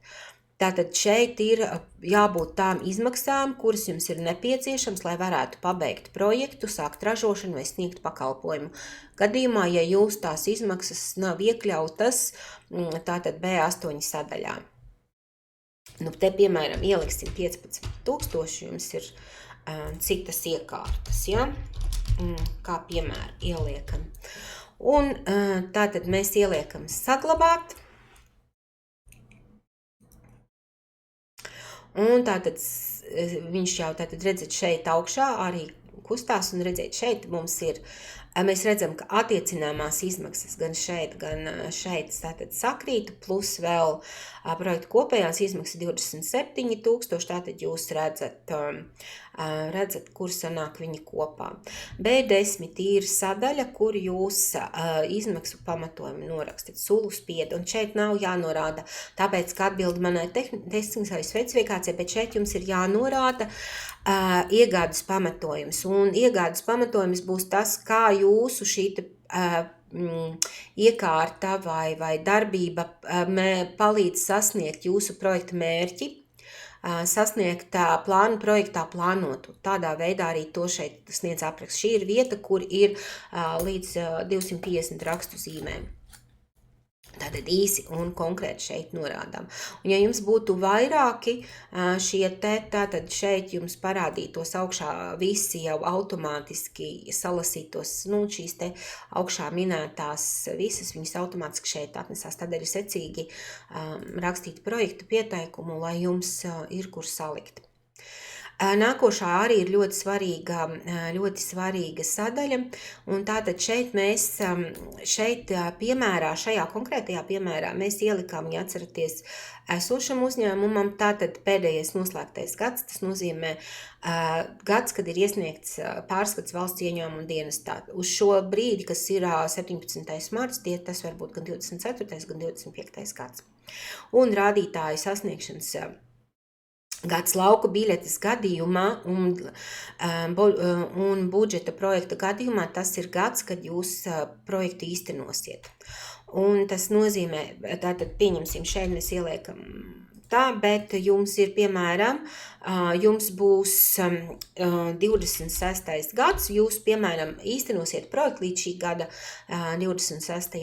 Tātad šeit ir jābūt tām izmaksām, kuras jums ir nepieciešams, lai varētu pabeigt projektu, sākt ražošanu vai sniegt pakalpojumu. Gadījumā, ja jūs tās izmaksas nav iekļautas, tātad B8 sadaļā. Te, piemēram, ieliksim 15,000, jums ir citas iekārtas, ja? Kā piemēram ieliekam. Un tātad mēs ieliekam saglabāt. Un tātad viņš jau tātad redzēt šeit augšā arī kustās un redzēt šeit mums ir, mēs redzam, ka attiecināmās izmaksas gan šeit tātad sakrītu, plus vēl projektu kopējās izmaksas 27,000, tātad jūs redzat, kur sanāk viņi kopā. B10 ir sadaļa, kur jūs izmaksu pamatojumu norakstat sulu spiedu, un šeit nav jānorāda, tāpēc, ka atbild manai tehniskai specifikācijai, bet šeit jums ir jānorāda iegādes pamatojums, un iegādes pamatojums būs tas, kā jūsu šīta iekārta vai darbība palīdz sasniegt jūsu projekta mērķi, sasniegt plānu projektā plānotu. Tādā veidā arī to šeit sniedz apraksts. Šī ir vieta, kur ir līdz 250 rakstu zīmēm. Tātad īsi un konkrēti šeit norādām. Un ja jums būtu vairāki šie tātad šeit jums parādītos augšā visi jau automātiski salasītos, šīs te augšā minētās visas, viņas automātiski šeit atnesās. Tādēļ ir secīgi rakstīt projektu pieteikumu, lai jums ir kur salikt. Nākošā arī ir ļoti svarīga sadaļa, un tātad šeit mēs, piemērā, šajā konkrētajā piemērā mēs ielikām, ja atceraties, esošam uzņēmumam, tātad pēdējais noslēgtais gads, tas nozīmē gads, kad ir iesniegts pārskats valsts ieņēmuma dienestā. Uz šo brīdi, kas ir 17. marts, tas var būt gan 24. gan 25. gads. Un rādītāju sasniegšanas gads lauku biļetes gadījumā un budžeta projekta gadījumā tas ir gads, kad jūs projektu īstenosiet. Un tas nozīmē, tātad pieņemsim, šeit mēs ieliekam tā, bet jums ir, piemēram, jums būs 26. gads, jūs, piemēram, īstenosiet projektu līdz šī gada 26.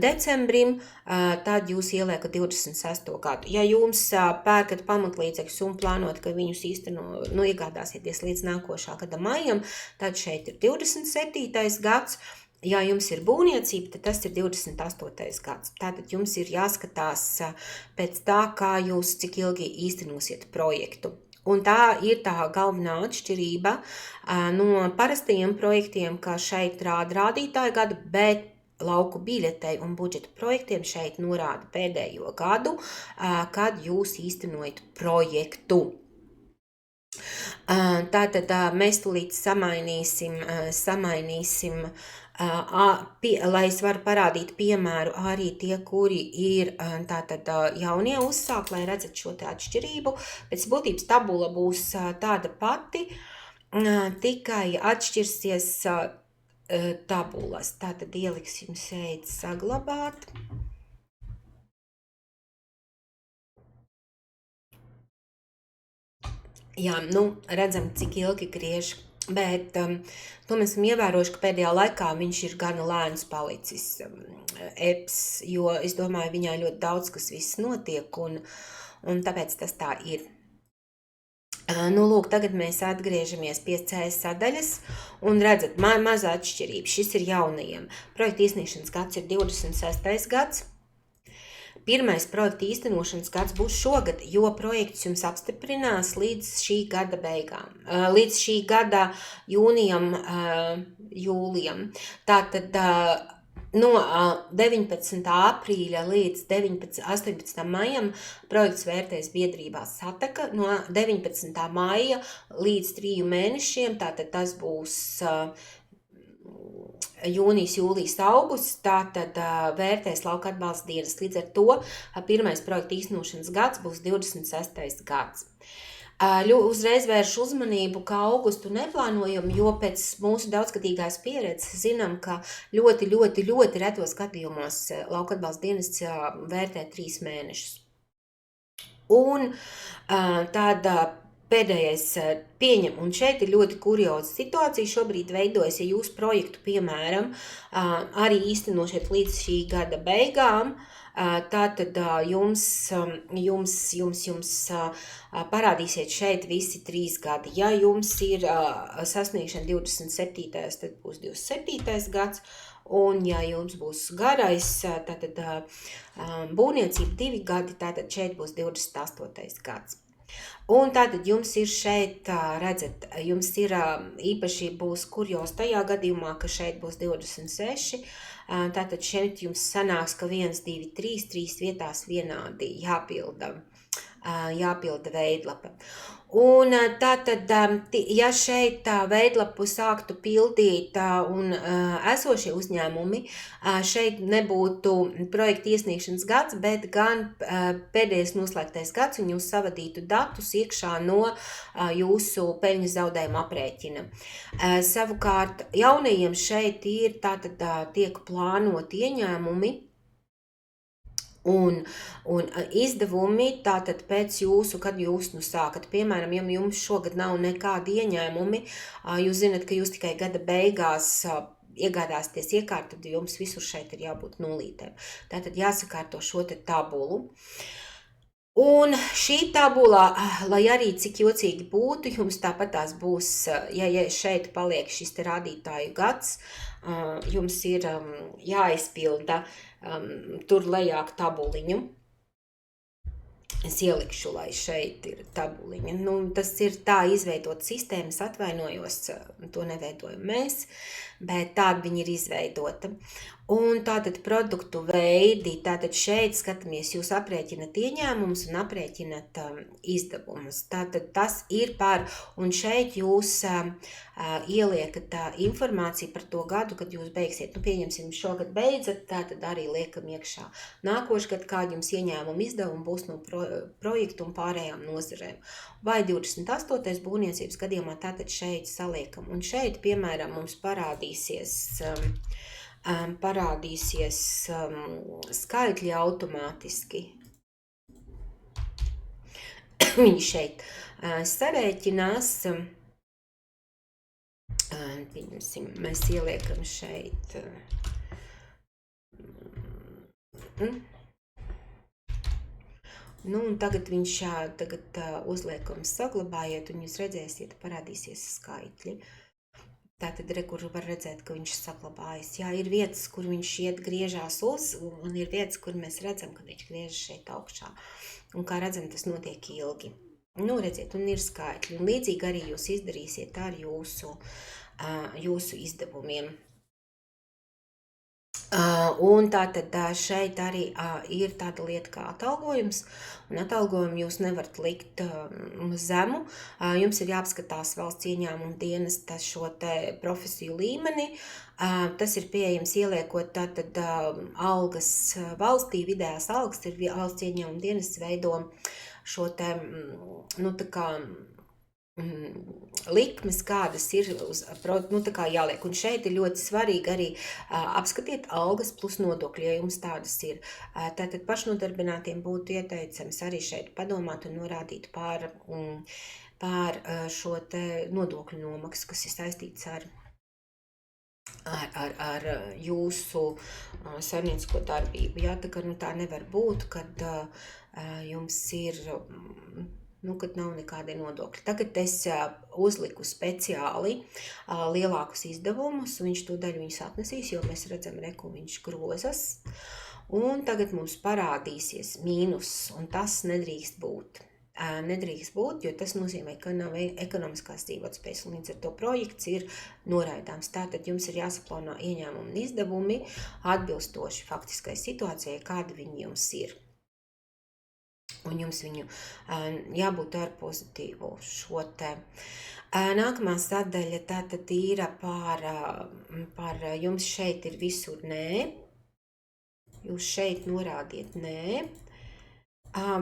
decembrim, tad jūs ieliekat 26. gadu. Ja jums pērkat pamatlīdzekļus un plānot, ka viņus iegādāsieties līdz nākošā gada maijam, tad šeit ir 27. gads. Ja jums ir būvniecība, tad tas ir 28. gads. Tātad jums ir jāskatās pēc tā, kā jūs cik ilgi īstenosiet projektu. Un tā ir tā galvenā atšķirība no parastajiem projektiem, kā šeit rāda rādītāju gadu, bet lauku biļetei un budžeta projektiem šeit norāda pēdējo gadu, kad jūs īstenojat projektu. Tātad mēs tulīt samainīsim lai es varu parādīt piemēru arī tie, kuri ir tātad jaunie uzsāk, lai redzat šo te atšķirību. Pēc būtības tabula būs tāda pati, tikai atšķirsies tabulas. Tātad ieliksim šeit saglabāt. Jā, redzam, cik ilgi griež. Bet to mēs esam ievērojuši, ka pēdējā laikā viņš ir gana lēns palicis apps, jo es domāju, viņā ļoti daudz, kas viss notiek, un tāpēc tas tā ir. Lūk, tagad mēs atgriežamies pie C sadaļas, un redzat, mazā atšķirība, šis ir jaunajiem. Projekta iesniegšanas gads ir 26. gads. Pirmais projekta īstenošanas gads būs šogad, jo projekts jums apstiprinās līdz šī gada beigām, līdz šī gada jūnijam, jūlijam. Tātad no 19. aprīļa līdz 18. maijam projekts vērtēs biedrībā Sateka, no 19. maija līdz 3 mēnešiem, tātad tas būs jūnijas, jūlijas, augusts, tātad vērtēs lauka atbalsta dienas. Līdz ar to pirmais projekta īstenošanas gads būs 26. gads. Uzreiz vēršu uzmanību, ka augustu neplānojam, jo pēc mūsu daudzgadīgās pieredzes zinām, ka ļoti retos gadījumos lauka atbalsta dienas vērtē 3 mēnešus. Un tāda pēdējais pieņem, un šeit ir ļoti kurioza situācija. Šobrīd veidojas, ja jūs projektu, piemēram, arī īstenošiet līdz šī gada beigām, tātad jums parādīsiet šeit visi 3 gadi. Ja jums ir sasniegšana 27. tad būs 27. gads, un ja jums būs garais, tātad būvniecība 2 gadi, tātad šeit būs 28. gads. Un tātad jums ir šeit, redzat, jums ir īpaši būs kurjos tajā gadījumā, ka šeit būs 26, tātad šeit jums sanāks, ka 1, 2, 3 vietās vienādi jāpilda veidlapa. Un tātad, ja šeit veidlapu sāktu pildīt un esošie uzņēmumi, šeit nebūtu projekta iesniegšanas gads, bet gan pēdējais noslēgtais gads, un jūs savadītu datus iekšā no jūsu peļņas zaudējuma aprēķina. Savukārt, jaunajiem šeit ir tātad tiek plānot ieņēmumi, un izdevumi tātad pēc jūsu, kad jūs sākat, piemēram, ja jums šogad nav nekādi ieņēmumi, jūs zinat, ka jūs tikai gada beigās iegādāsieties iekārtu, tad jums visur šeit ir jābūt nulītēm. Tātad jāsakārto šo te tabulu. Un šī tabula, lai arī cik jocīgi būtu, jums tāpat tās būs, ja šeit paliek šis te rādītāju gads, jums ir jāizpilda tur lejāk tabuliņu. Es ielikšu, lai šeit ir tabuliņa. Nu, tas ir tā izveidot sistēmas, atvainojos, to neveidojam mēs, bet tāda viņa ir izveidota. Un tātad produktu veidi, tātad šeit skatāmies, jūs aprēķinat ieņēmumus un aprēķinat izdevumus. Tātad tas ir par, un šeit jūs ieliekat informāciju par to gadu, kad jūs beigsiet. Nu, pieņemsim, šogad beidzat, tātad arī liekam iekšā. Nākošgad, kādi jums ieņēmumi izdevumi būs no projektu un pārējām nozarēm. Vai 28. būvniecības gadījumā tātad šeit saliekam. Un šeit, piemēram, mums parādīsies skaitļi automātiski. Viņi šeit sarēķinās. Pieņemsim, mēs ieliekam šeit. Nu, un tagad viņš uzliekam saglabājiet, un jūs redzēsiet, parādīsies skaitļi. Tātad, kur var redzēt, ka viņš saglabājas. Jā, ir vietas, kur viņš iet griežās uz, un ir vietas, kur mēs redzam, ka viņš griežas šeit augšā. Un kā redzam, tas notiek ilgi. Nu, redziet, un ir skaitļi. Un līdzīgi arī jūs izdarīsiet ar jūsu izdevumiem. Un tātad šeit arī ir tāda lieta kā atalgojums, un atalgojumu jūs nevarat likt zemu. Jums ir jāapskatās valsts ieņēmuma dienesta šo te profesiju līmeni. Tas ir pieejams ieliekot tātad algas valstī, vidējās algas ir valsts ieņēmuma dienests veido šo te, nu tā kā, likmes, kādas ir tā kā jāliek. Un šeit ir ļoti svarīgi arī apskatiet algas plus nodokļi, ja jums tādas ir. Tātad pašnodarbinātiem būtu ieteicams arī šeit padomāt un norādīt pār šo te nodokļu nomaksu, kas ir saistīts ar jūsu saimniecisko darbību. Jā, tā kā tā nevar būt, kad jums ir... Nu, kad nav nekādi nodokļi. Tagad es uzliku speciāli lielākus izdevumus, un viņš to daļu viņus atnesīs, jo mēs redzam, reku viņš grozas. Un tagad mums parādīsies mīnus, un tas nedrīkst būt. Nedrīkst būt, jo tas nozīmē, ka nav ekonomiskās dzīvotspējas, un līdz ar to projekts ir noraidāms. Tātad jums ir jāsaplāno ieņēmumi un izdevumi atbilstoši faktiskai situācijai, kāda viņi jums ir. Un jums viņu jābūt ar pozitīvu šo te. Nākamā sadaļa tātad ir par jums šeit ir visur nē. Jūs šeit norādiet nē.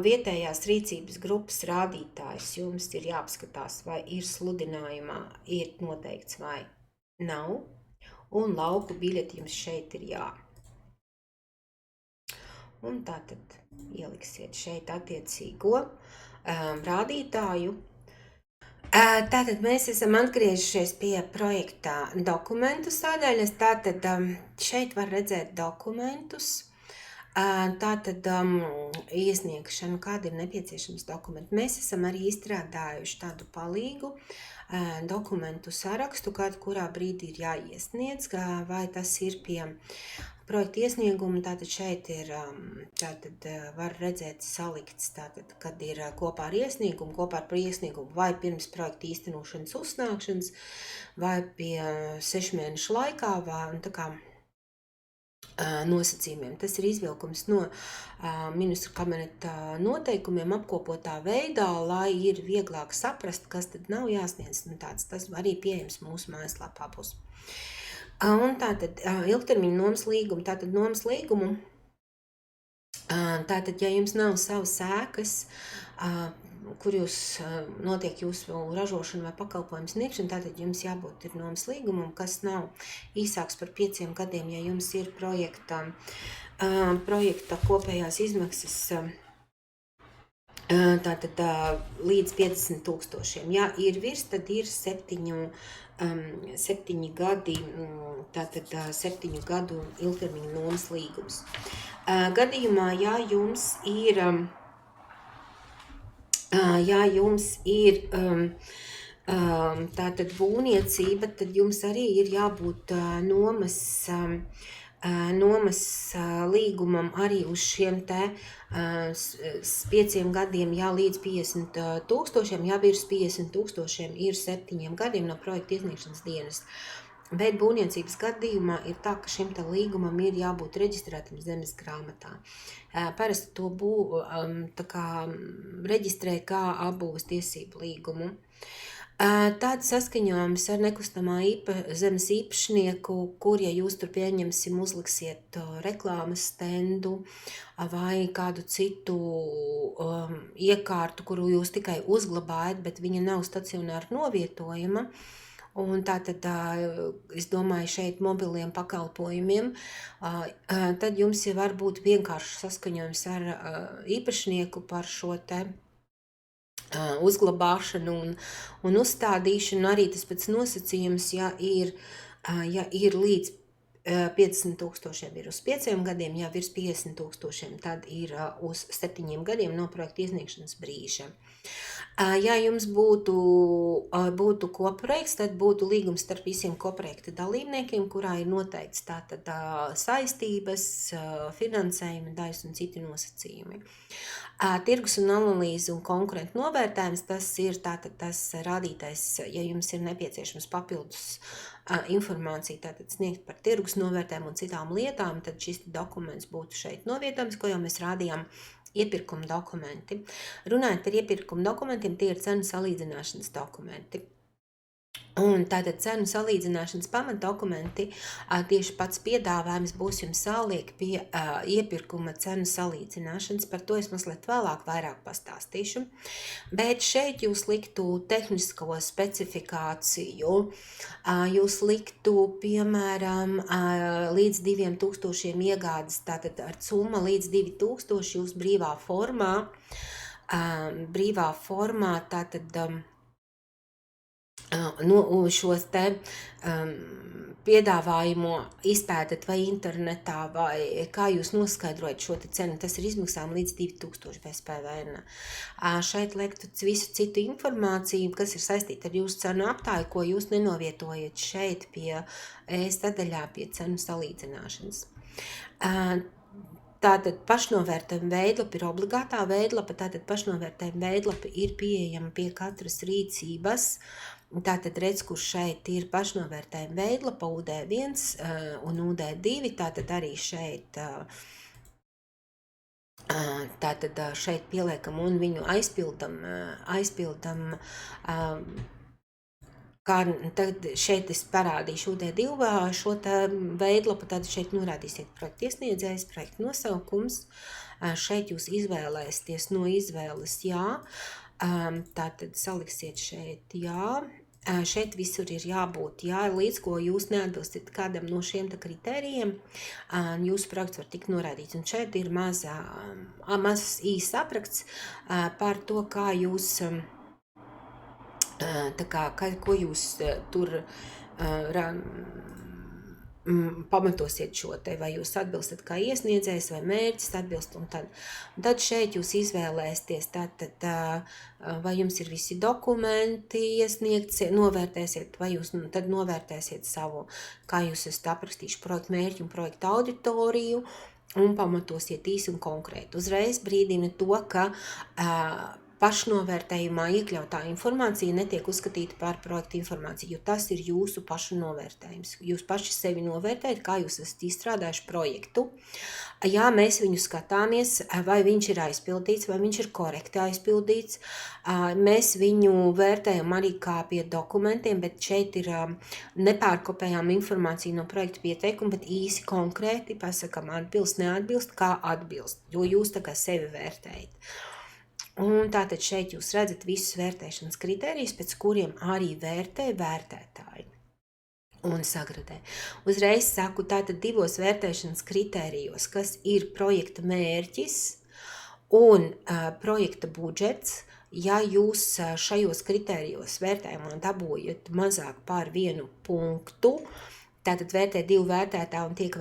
Vietējās rīcības grupas rādītājs jums ir jāapskatās, vai ir sludinājumā, ir noteikts vai nav. Un lauku biļeti jums šeit ir jā. Un tātad ieliksiet šeit attiecīgo rādītāju. Tātad mēs esam atgriežušies pie projektā dokumentu sadaļas. Tātad šeit var redzēt dokumentus. Tātad iesniegšanu, kāda ir nepieciešams dokumenti. Mēs esam arī izstrādājuši tādu palīgu dokumentu sarakstu, kurā brīdī ir jāiesniedz, vai tas ir pie projekta iesnieguma. Tātad šeit ir, var redzēt salikts, tātad, kad ir kopā ar iesniegumu, vai pirms projekta īstenošanas uzsnākšanas, vai pie 6 mēnešu laikā, vai tā kā nosacījumiem. Tas ir izvilkums no ministru kabineta noteikumiem apkopotā veidā, lai ir vieglāk saprast, kas tad nav jāsniedz. Tas arī pieejams mūsu mājaslapā būs. Un tātad ilgtermiņa nomas līgumu. Tātad nomas līgumu, tātad, ja jums nav savas ēkas, kur jūs notiek jūsu ražošana vai pakalpojumu sniegšana, tātad jums jābūt ir nomas līgumam, kas nav īsāks par 5 gadiem, ja jums ir projekta kopējās izmaksas Tātad līdz 50 000. Ja ir virs, tad ir 7 gadi, tātad 7 gadu ilgtermiņa nomas līgums. Gadījumā, ja jums ir tātad būvniecība, tad jums arī ir jābūt nomas līgumam arī uz šiem te 5 gadiem, ja līdz 50 000, ja virs 50 000 ir 7 gadiem no projekta iesniegšanas dienas. Bet būvniecības gadījumā ir tā, ka šim te līgumam ir jābūt reģistrētam zemes grāmatā. Parasti to reģistrē kā apbūves tiesību līgumu. Tāds saskaņojums ar nekustamā zemes īpašnieku, kur, ja jūs tur pieņemsim, uzliksiet reklāmas stendu vai kādu citu iekārtu, kuru jūs tikai uzglabājat, bet viņa nav stacionāri novietojama, un tātad, es domāju, šeit mobiliem pakalpojumiem, tad jums jau var būt vienkārši saskaņojums ar īpašnieku par šo te uzglabāšanu un uzstādīšanu. Arī tas pēc nosacījums, ja ir līdz 50 000, ir uz 5 gadiem, ja virs 50 000, tad ir uz 7 gadiem no projekta iesniegšanas brīža. Ja jums būtu koprojekts, tad būtu līgums starp visiem koprojekta dalībniekiem, kurā ir noteikts tātad saistības, finansējuma daļas un citi nosacījumi. Tirgus un analīze un konkurentu novērtējums, tas ir tātad tas rādītais, ja jums ir nepieciešams papildus informācija tātad sniegt par tirgus novērtējumu un citām lietām, tad šis dokuments būtu šeit novietojams, ko jau mēs rādījām. Iepirkuma dokumenti. Runājot par iepirkuma dokumentiem, tie ir cenu salīdzināšanas dokumenti. Un tātad cenu salīdzināšanas pamatdokumenti, tieši pats piedāvājums būs jums jāliek pie iepirkuma cenu salīdzināšanas, par to es mazliet vairāk pastāstīšu. Bet šeit jūs liktu tehnisko specifikāciju, jūs liktu, piemēram, līdz 2000 iegādes, tātad ar summa līdz 2000 jūs brīvā formā, tātad šos te piedāvājumu izpētat vai internetā, vai kā jūs noskaidrojat šo te cenu, tas ir izmaksām līdz 2000 bez PVN. Šeit liektu visu citu informāciju, kas ir saistīta ar jūsu cenu aptāju, ko jūs nenovietojat šeit pie sadaļā pie cenu salīdzināšanas. Tātad pašnovērtējuma veidlapa ir obligātā veidlapa, tātad pašnovērtējuma veidlapa ir pieejama pie katras rīcības. Tātad redz, kur šeit ir pašnovērtējuma veidlapa UD1 un UD2, tātad arī šeit, šeit pieliekam un viņu aizpildam, kā tad šeit es parādīšu UD2 šo veidlapu, tad šeit norādīsiet projekta iesniedzējs, projekta nosaukums, šeit jūs izvēlēsieties no izvēles jā, tātad saliksiet šeit jā. Šeit visur ir jābūt, līdz ko jūs neatbilstat kādam no šiem kritērijiem, jūsu projekts var tikt norādīts. Un šeit ir mazs īsts apraksts par to, kā jūs, ko jūs tur pamatosiet šo te, vai jūs atbilstat kā iesniedzējs, vai mērķis atbilst, un tad šeit jūs izvēlēsieties, vai jums ir visi dokumenti iesniegts, novērtēsiet, vai jūs tad novērtēsiet savu, kā jūs esat aprakstījuši projektu mērķi un projektu auditoriju, un pamatosiet īsi un konkrēti. Uzreiz brīdina to, ka pašnovērtējumā iekļautā informācija netiek uzskatīta par projektu informāciju, jo tas ir jūsu pašu novērtējums. Jūs paši sevi novērtējat, kā jūs esat izstrādājuši projektu. Ja mēs viņu skatāmies, vai viņš ir aizpildīts, vai viņš ir korekti aizpildīts, mēs viņu vērtējam arī kā pie dokumentiem, bet šeit ir nepārkopējām informācija no projekta pieteikuma, bet īsi konkrēti pasakam atbilst, neatbilst, kā atbilst, jo jūs tā kā sevi vērtējat. Un tātad šeit jūs redzat visus vērtēšanas kritērijus, pēc kuriem arī vērtē vērtētāji un sagradē. Uzreiz saku, tātad 2 vērtēšanas kritērijos, kas ir projekta mērķis Un projekta budžets, ja jūs šajos kritērijos vērtējumā dabūjat mazāk par 1 punktu, tātad vērtē 2 vērtētā un tiek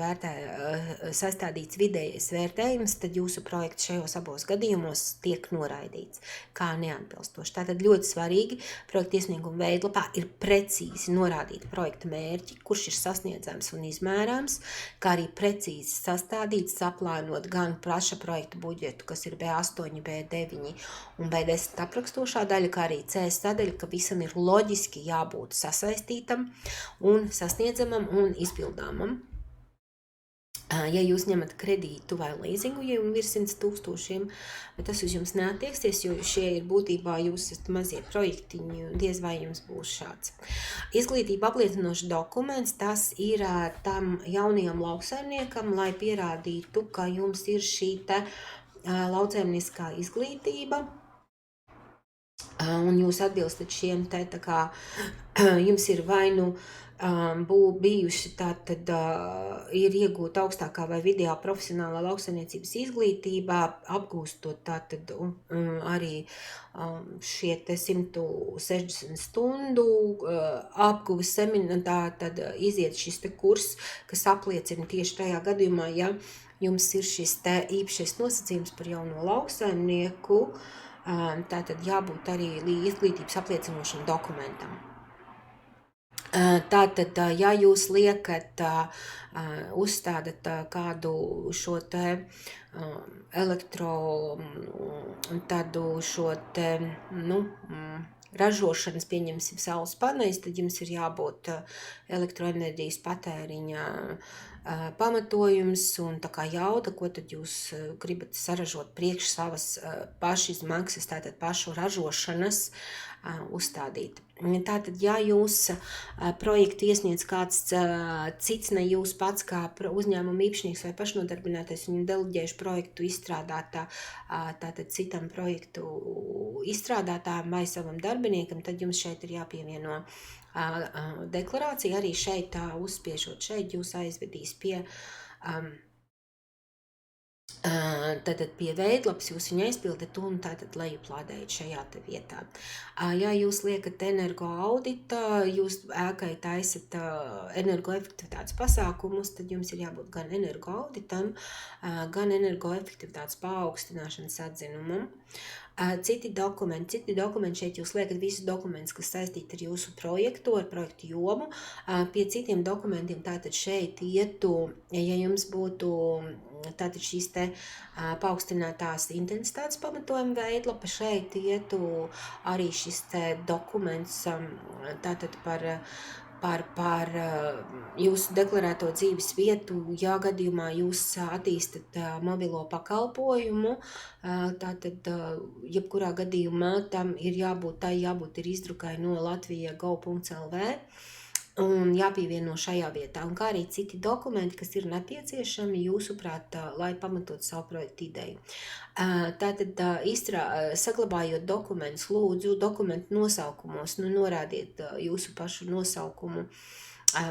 sastādīts vidējais vērtējums, tad jūsu projekts šajos abos gadījumos tiek noraidīts kā neatbilstoši. Tātad ļoti svarīgi projekta iesnieguma veidlapā ir precīzi norādīti projekta mērķi, kurš ir sasniedzams un izmērāms, kā arī precīzi sastādīts, saplānot gan plaša projekta budžetu, kas ir B8, B9 un B10 aprakstošā daļa, kā arī C sadaļa, ka visam ir loģiski jābūt sasaistītam un sasniedzamam un izpildāmam. Ja jūs ņemat kredītu vai līzingu, ja jums ir 100 000, bet tas uz jums neattieksies, jo šie ir būtībā jūs esat mazie projektiņi, diez vai jums būs šāds. Izglītība apliecinošs dokuments, tas ir tam jaunajam lauksaimniekam, lai pierādītu, ka jums ir šī te lauksaimniskā izglītība, un jūs atbilstat šiem te, tā kā jums ir vai nu bijuši tātad ir iegūta augstākā vai vidējā profesionālā lauksaimniecības izglītībā, apgūstot tātad arī šie te 160 stundu apguves seminārā, tad iziet šis te kurs, kas apliecina tieši tajā gadījumā, ja jums ir šis te īpašais nosacījums par jauno lauksaimnieku, tātad jābūt arī izglītības apliecinošam dokumentam. Tātad, ja jūs liekat, uzstādat kādu šo te tādu šo te, ražošanas, pieņemsim, saules paneļus, tad jums ir jābūt elektroenerģijas patēriņa pamatojums un tā kā jauda, ko tad jūs gribat saražot priekš savas pašizmaksas, tātad pašu ražošanas uzstādīt. Tātad, ja jūs projektu iesniedz kāds cits, ne jūs pats kā uzņēmuma īpašnieks vai pašnodarbinātais, un deleģējuši projektu izstrādāt tātad citam projektu izstrādātājam vai savam darbiniekam, tad jums šeit ir jāpievieno deklarācija. Arī šeit uzspiežot šeit jūs aizvedīs pie tātad pie veidlapas, jūs viņu aizpildat un tātad lejuplādējat šajā te vietā. Ja jūs liekat energo audita, jūs ēkai taisat energoefektivitātes pasākumus, tad jums ir jābūt gan energo auditam, gan energoefektivitātes paaugstināšanas atzinumam. Citi dokumenti šeit jūs liekat visus dokumentus, kas saistīti ar jūsu projektu, ar projektu jomu. Pie citiem dokumentiem tātad šeit ietu, ja jums būtu tātad šīs te paaugstinātās intensitātes pamatojuma veidlapa, šeit ietu arī šis te dokuments tātad par jūsu deklarēto dzīves vietu, ja gadījumā jūs attīstat mobilo pakalpojumu, tātad jebkurā gadījumā tam ir jābūt ir izdrukai no latvija.gov.lv un jāpievieno šajā vietā, un kā arī citi dokumenti, kas ir nepieciešami jūsuprāt, lai pamatot savu projektu ideju. Tātad, saglabājot dokumentus, lūdzu dokumentu nosaukumos, norādiet jūsu pašu nosaukumu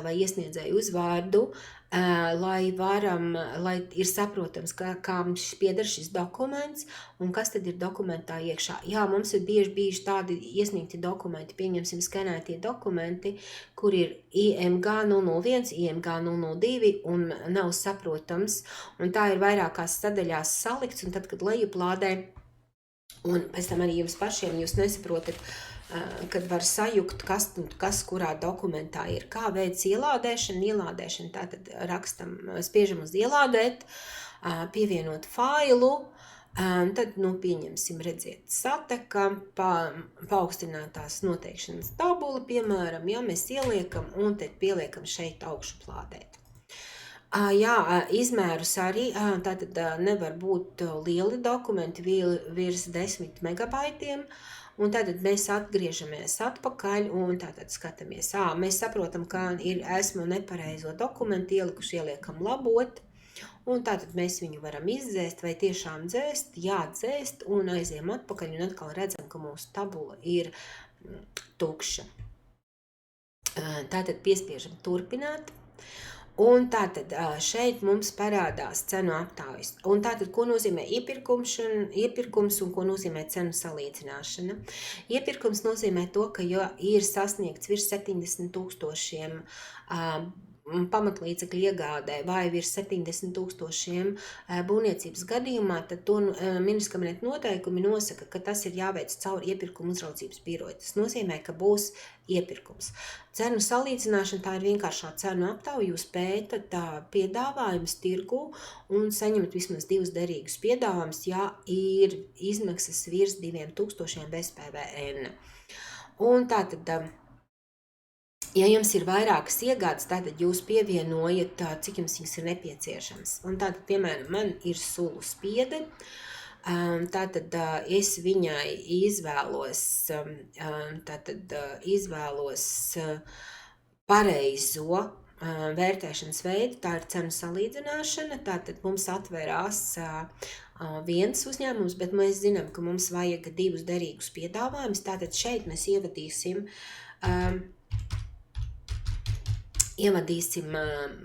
vai iesniedzēju uzvārdu, lai ir saprotams, kam pieder šis dokuments un kas tad ir dokumentā iekšā. Jā, mums ir bieži bijuši tādi iesniegti dokumenti, pieņemsim skenētie dokumenti, kur ir IMG 001, IMG 002 un nav saprotams, un tā ir vairākās sadaļās salikts, un tad, kad lejuplādē, un pēc tam arī jums pašiem jūs nesaprotat, kad var sajukt, kas kurā dokumentā ir. Kā veids ielādēšana, tātad rakstam, spiežam uz ielādēt, pievienot failu, tad, pieņemsim, redziet, sateka, paaugstinātās noteikšanas tabula, piemēram, ja mēs ieliekam un tad pieliekam šeit augšuplādēt. Jā, izmērus arī, tātad nevar būt lieli dokumenti virs 10 megabaitiem, un tātad mēs atgriežamies atpakaļ un tātad skatāmies. Mēs saprotam, ka esmu nepareizo dokumentu ielikuši, ieliekam labot, un tātad mēs viņu varam izdzēst vai tiešām dzēst, jādzēst, un aiziem atpakaļ un atkal redzam, ka mūsu tabula ir tukša. Tātad piespiežam turpināt. Un tātad šeit mums parādās cenu aptaujas. Un tātad, ko nozīmē iepirkums un ko nozīmē cenu salīdzināšana? Iepirkums nozīmē to, ka ja ir sasniegts virs 70 000 pamatlīdzekļu iegādē vai virs 70 000 būvniecības gadījumā, tad to Ministrijas kabineta noteikumi nosaka, ka tas ir jāveic caur iepirkuma uzraudzības biroju. Tas nozīmē, ka būs iepirkums. Cenu salīdzināšana, tā ir vienkāršā cenu aptauja, jūs pētat piedāvājumus tirgu un saņemat vismaz 2 derīgus piedāvājumus, ja ir izmaksas virs 2000 bez PVN. Un tātad, ja jums ir vairākas iegādes, tātad jūs pievienojat, cik jums viņas ir nepieciešams. Un tātad, piemēram, man ir sulu spiede, tātad es viņai izvēlos pareizo vērtēšanas veidu, tā ir cenu salīdzināšana, tātad mums atverās viens uzņēmums, bet mēs zinām, ka mums vajag 2 derīgus piedāvājumus, tātad šeit mēs ievadīsim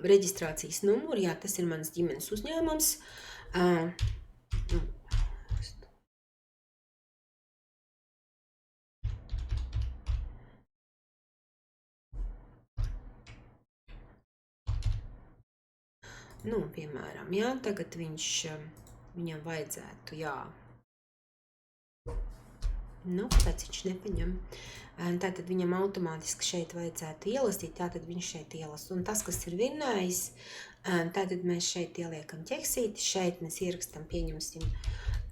reģistrācijas numuru, jā, tas ir mans ģimenes uzņēmums. Piemēram, jā, tagad viņam vajadzētu, jā. Pēc viņš nepaņem. Tātad viņam automātiski šeit vajadzētu ielasīt, tātad viņš šeit ielas. Un tas, kas ir vinnējis, tātad mēs šeit ieliekam ķeksīti, šeit mēs ierakstam, pieņemsim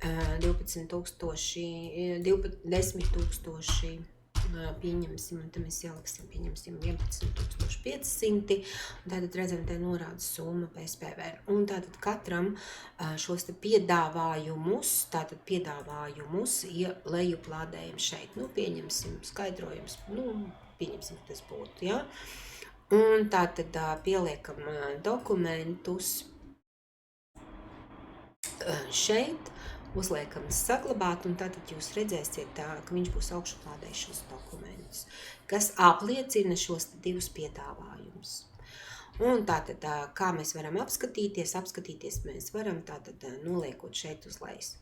10 000, pieņemsim, un tad mēs ieliksim, pieņemsim 11 500, un tātad redzam, te norāda summa PSPV. Un tātad katram šos te piedāvājumus lejuplādējam šeit, pieņemsim skaidrojums, pieņemsim, ka tas būtu, jā. Un tātad pieliekam dokumentus šeit, uzliekam saglabāt, un tātad jūs redzēsiet, ka viņš būs augšuplādējis šos dokumentus, kas apliecina šos 2 piedāvājumus. Un tātad, kā mēs varam apskatīties mēs varam tātad noliekot šeit uz lejas.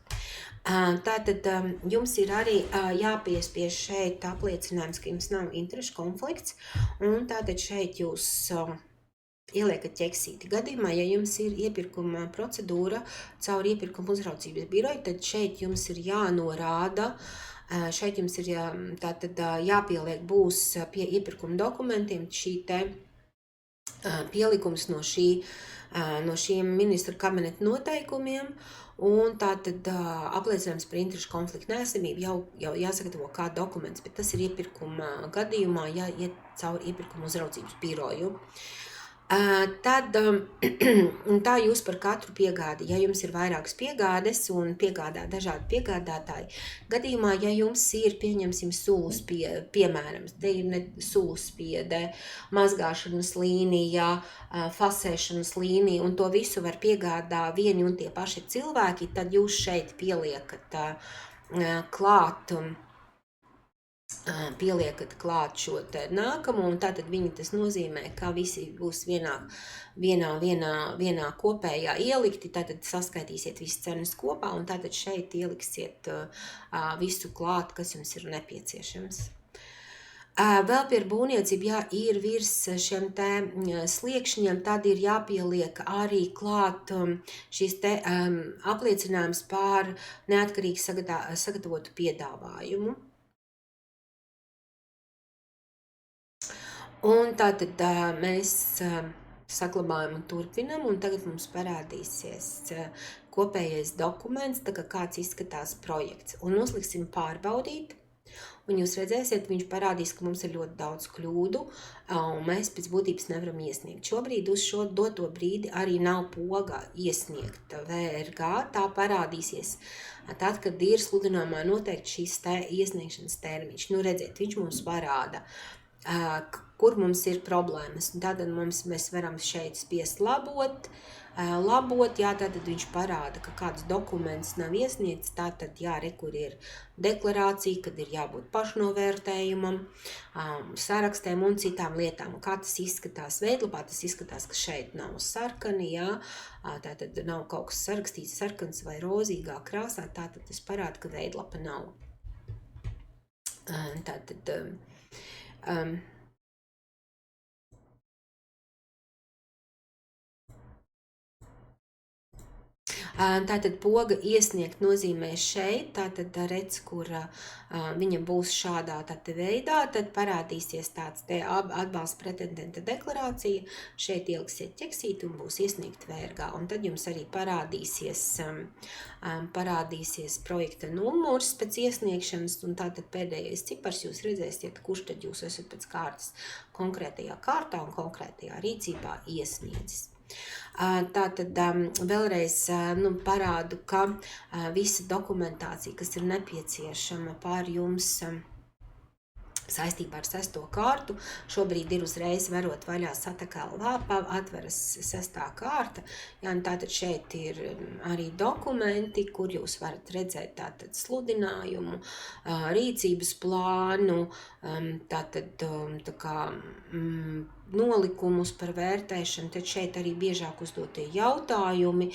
Tātad jums ir arī jāpiespiež šeit apliecinājums, ka jums nav interešu konflikts, un tātad šeit jūs ieliekat ķeksīti. Gadījumā, ja jums ir iepirkuma procedūra caur iepirkuma uzraudzības biroju, tad šeit jums ir jānorāda, šeit jums ir jāpieliek būs pie iepirkuma dokumentiem šī te pielikums no šiem Ministru kabineta noteikumiem, un tātad apliecinājums par interešu konfliktu neesamību jau jāsagatavo kā dokuments, bet tas ir iepirkuma gadījumā jāiet caur iepirkuma uzraudzības biroju. Tad tā jūs par katru piegādi, ja jums ir vairākas piegādes un piegādā dažādi piegādātāji, gadījumā, ja jums ir, pieņemsim, piemēram, te ir suluspiede, mazgāšanas līnija, fasēšanas līnija, un to visu var piegādā vieni un tie paši cilvēki, tad jūs šeit pieliekat klāt šo te nākamo, un tātad tas nozīmē, ka visi būs vienā kopējā ielikti, tātad saskaitīsiet visas cenas kopā, un tātad šeit ieliksiet visu klāt, kas jums ir nepieciešams. Vēl par būvniecību, ja ir virs šiem te sliekšņiem, tad ir jāpieliek arī klāt šīs te apliecinājums par neatkarīgi sagatavotu piedāvājumu. Un tātad mēs saglabājam un turpinam, un tagad mums parādīsies kopējais dokuments, tā kā kāds izskatās projekts. Un uzliksim pārbaudīt, un jūs redzēsiet, viņš parādīs, ka mums ir ļoti daudz kļūdu, un mēs pēc būtības nevaram iesniegt. Šobrīd uz šo doto brīdi arī nav poga iesniegt VRG, tā parādīsies tad, kad ir sludinājumā noteikti šīs iesniegšanas termiņš. Redziet, viņš mums parāda kur mums ir problēmas. Un tātad mēs varam šeit spiest labot, jā, tātad viņš parāda, ka kāds dokuments nav iesniegts, tātad jā, kur ir deklarācija, kad ir jābūt pašnovērtējumam, sarakstiem un citām lietām. Un kā tas izskatās veidlapā, tas izskatās, ka šeit nav sarkani, jā, tātad nav kaut kas sarakstīts sarkans vai rozīgā krāsā, tātad tas parāda, ka veidlapa nav. Tātad Tātad poga iesniegt nozīmē šeit, tātad redz, kur viņa būs šādā veidā, tad parādīsies tāds te atbalsta pretendenta deklarācija, šeit ieliksiet ķeksīt un būs iesniegt vērgā, un tad jums arī parādīsies projekta numurs pēc iesniegšanas, un tātad pēdējais cipars jūs redzēsiet, kurš tad jūs esat pēc kārtas konkrētajā kārtā un konkrētajā rīcībā iesniedzis. Tātad vēlreiz parādu, ka visa dokumentācija, kas ir nepieciešama par jums saistībā ar 6. kārtu, šobrīd ir uzreiz varot vaļā satakāla lāpā, atveras 6. kārta, jā, un tātad šeit ir arī dokumenti, kur jūs varat redzēt tātad sludinājumu, rīcības plānu, tātad tā kā nolikumus par vērtēšanu, tad šeit arī biežāk uzdotie jautājumi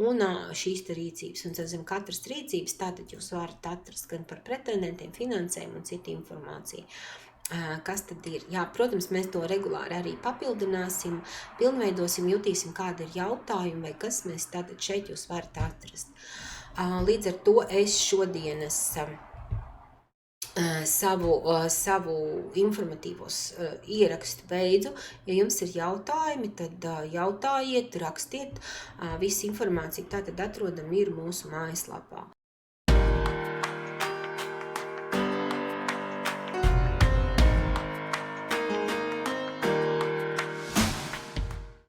un šīs te rīcības. Un zem katras rīcības tātad jūs varat atrast gan par pretendentiem, finansējumu un citu informāciju. Kas tad ir? Jā, protams, mēs to regulāri arī papildināsim, pilnveidosim, jutīsim, kāda ir jautājuma vai kas mēs tātad šeit jūs varat atrast. Līdz ar to es šodienas savu informatīvos ierakstu beidzu. Ja jums ir jautājumi, tad jautājiet, rakstiet. Visa informācija tātad atrodama ir mūsu mājaslapā.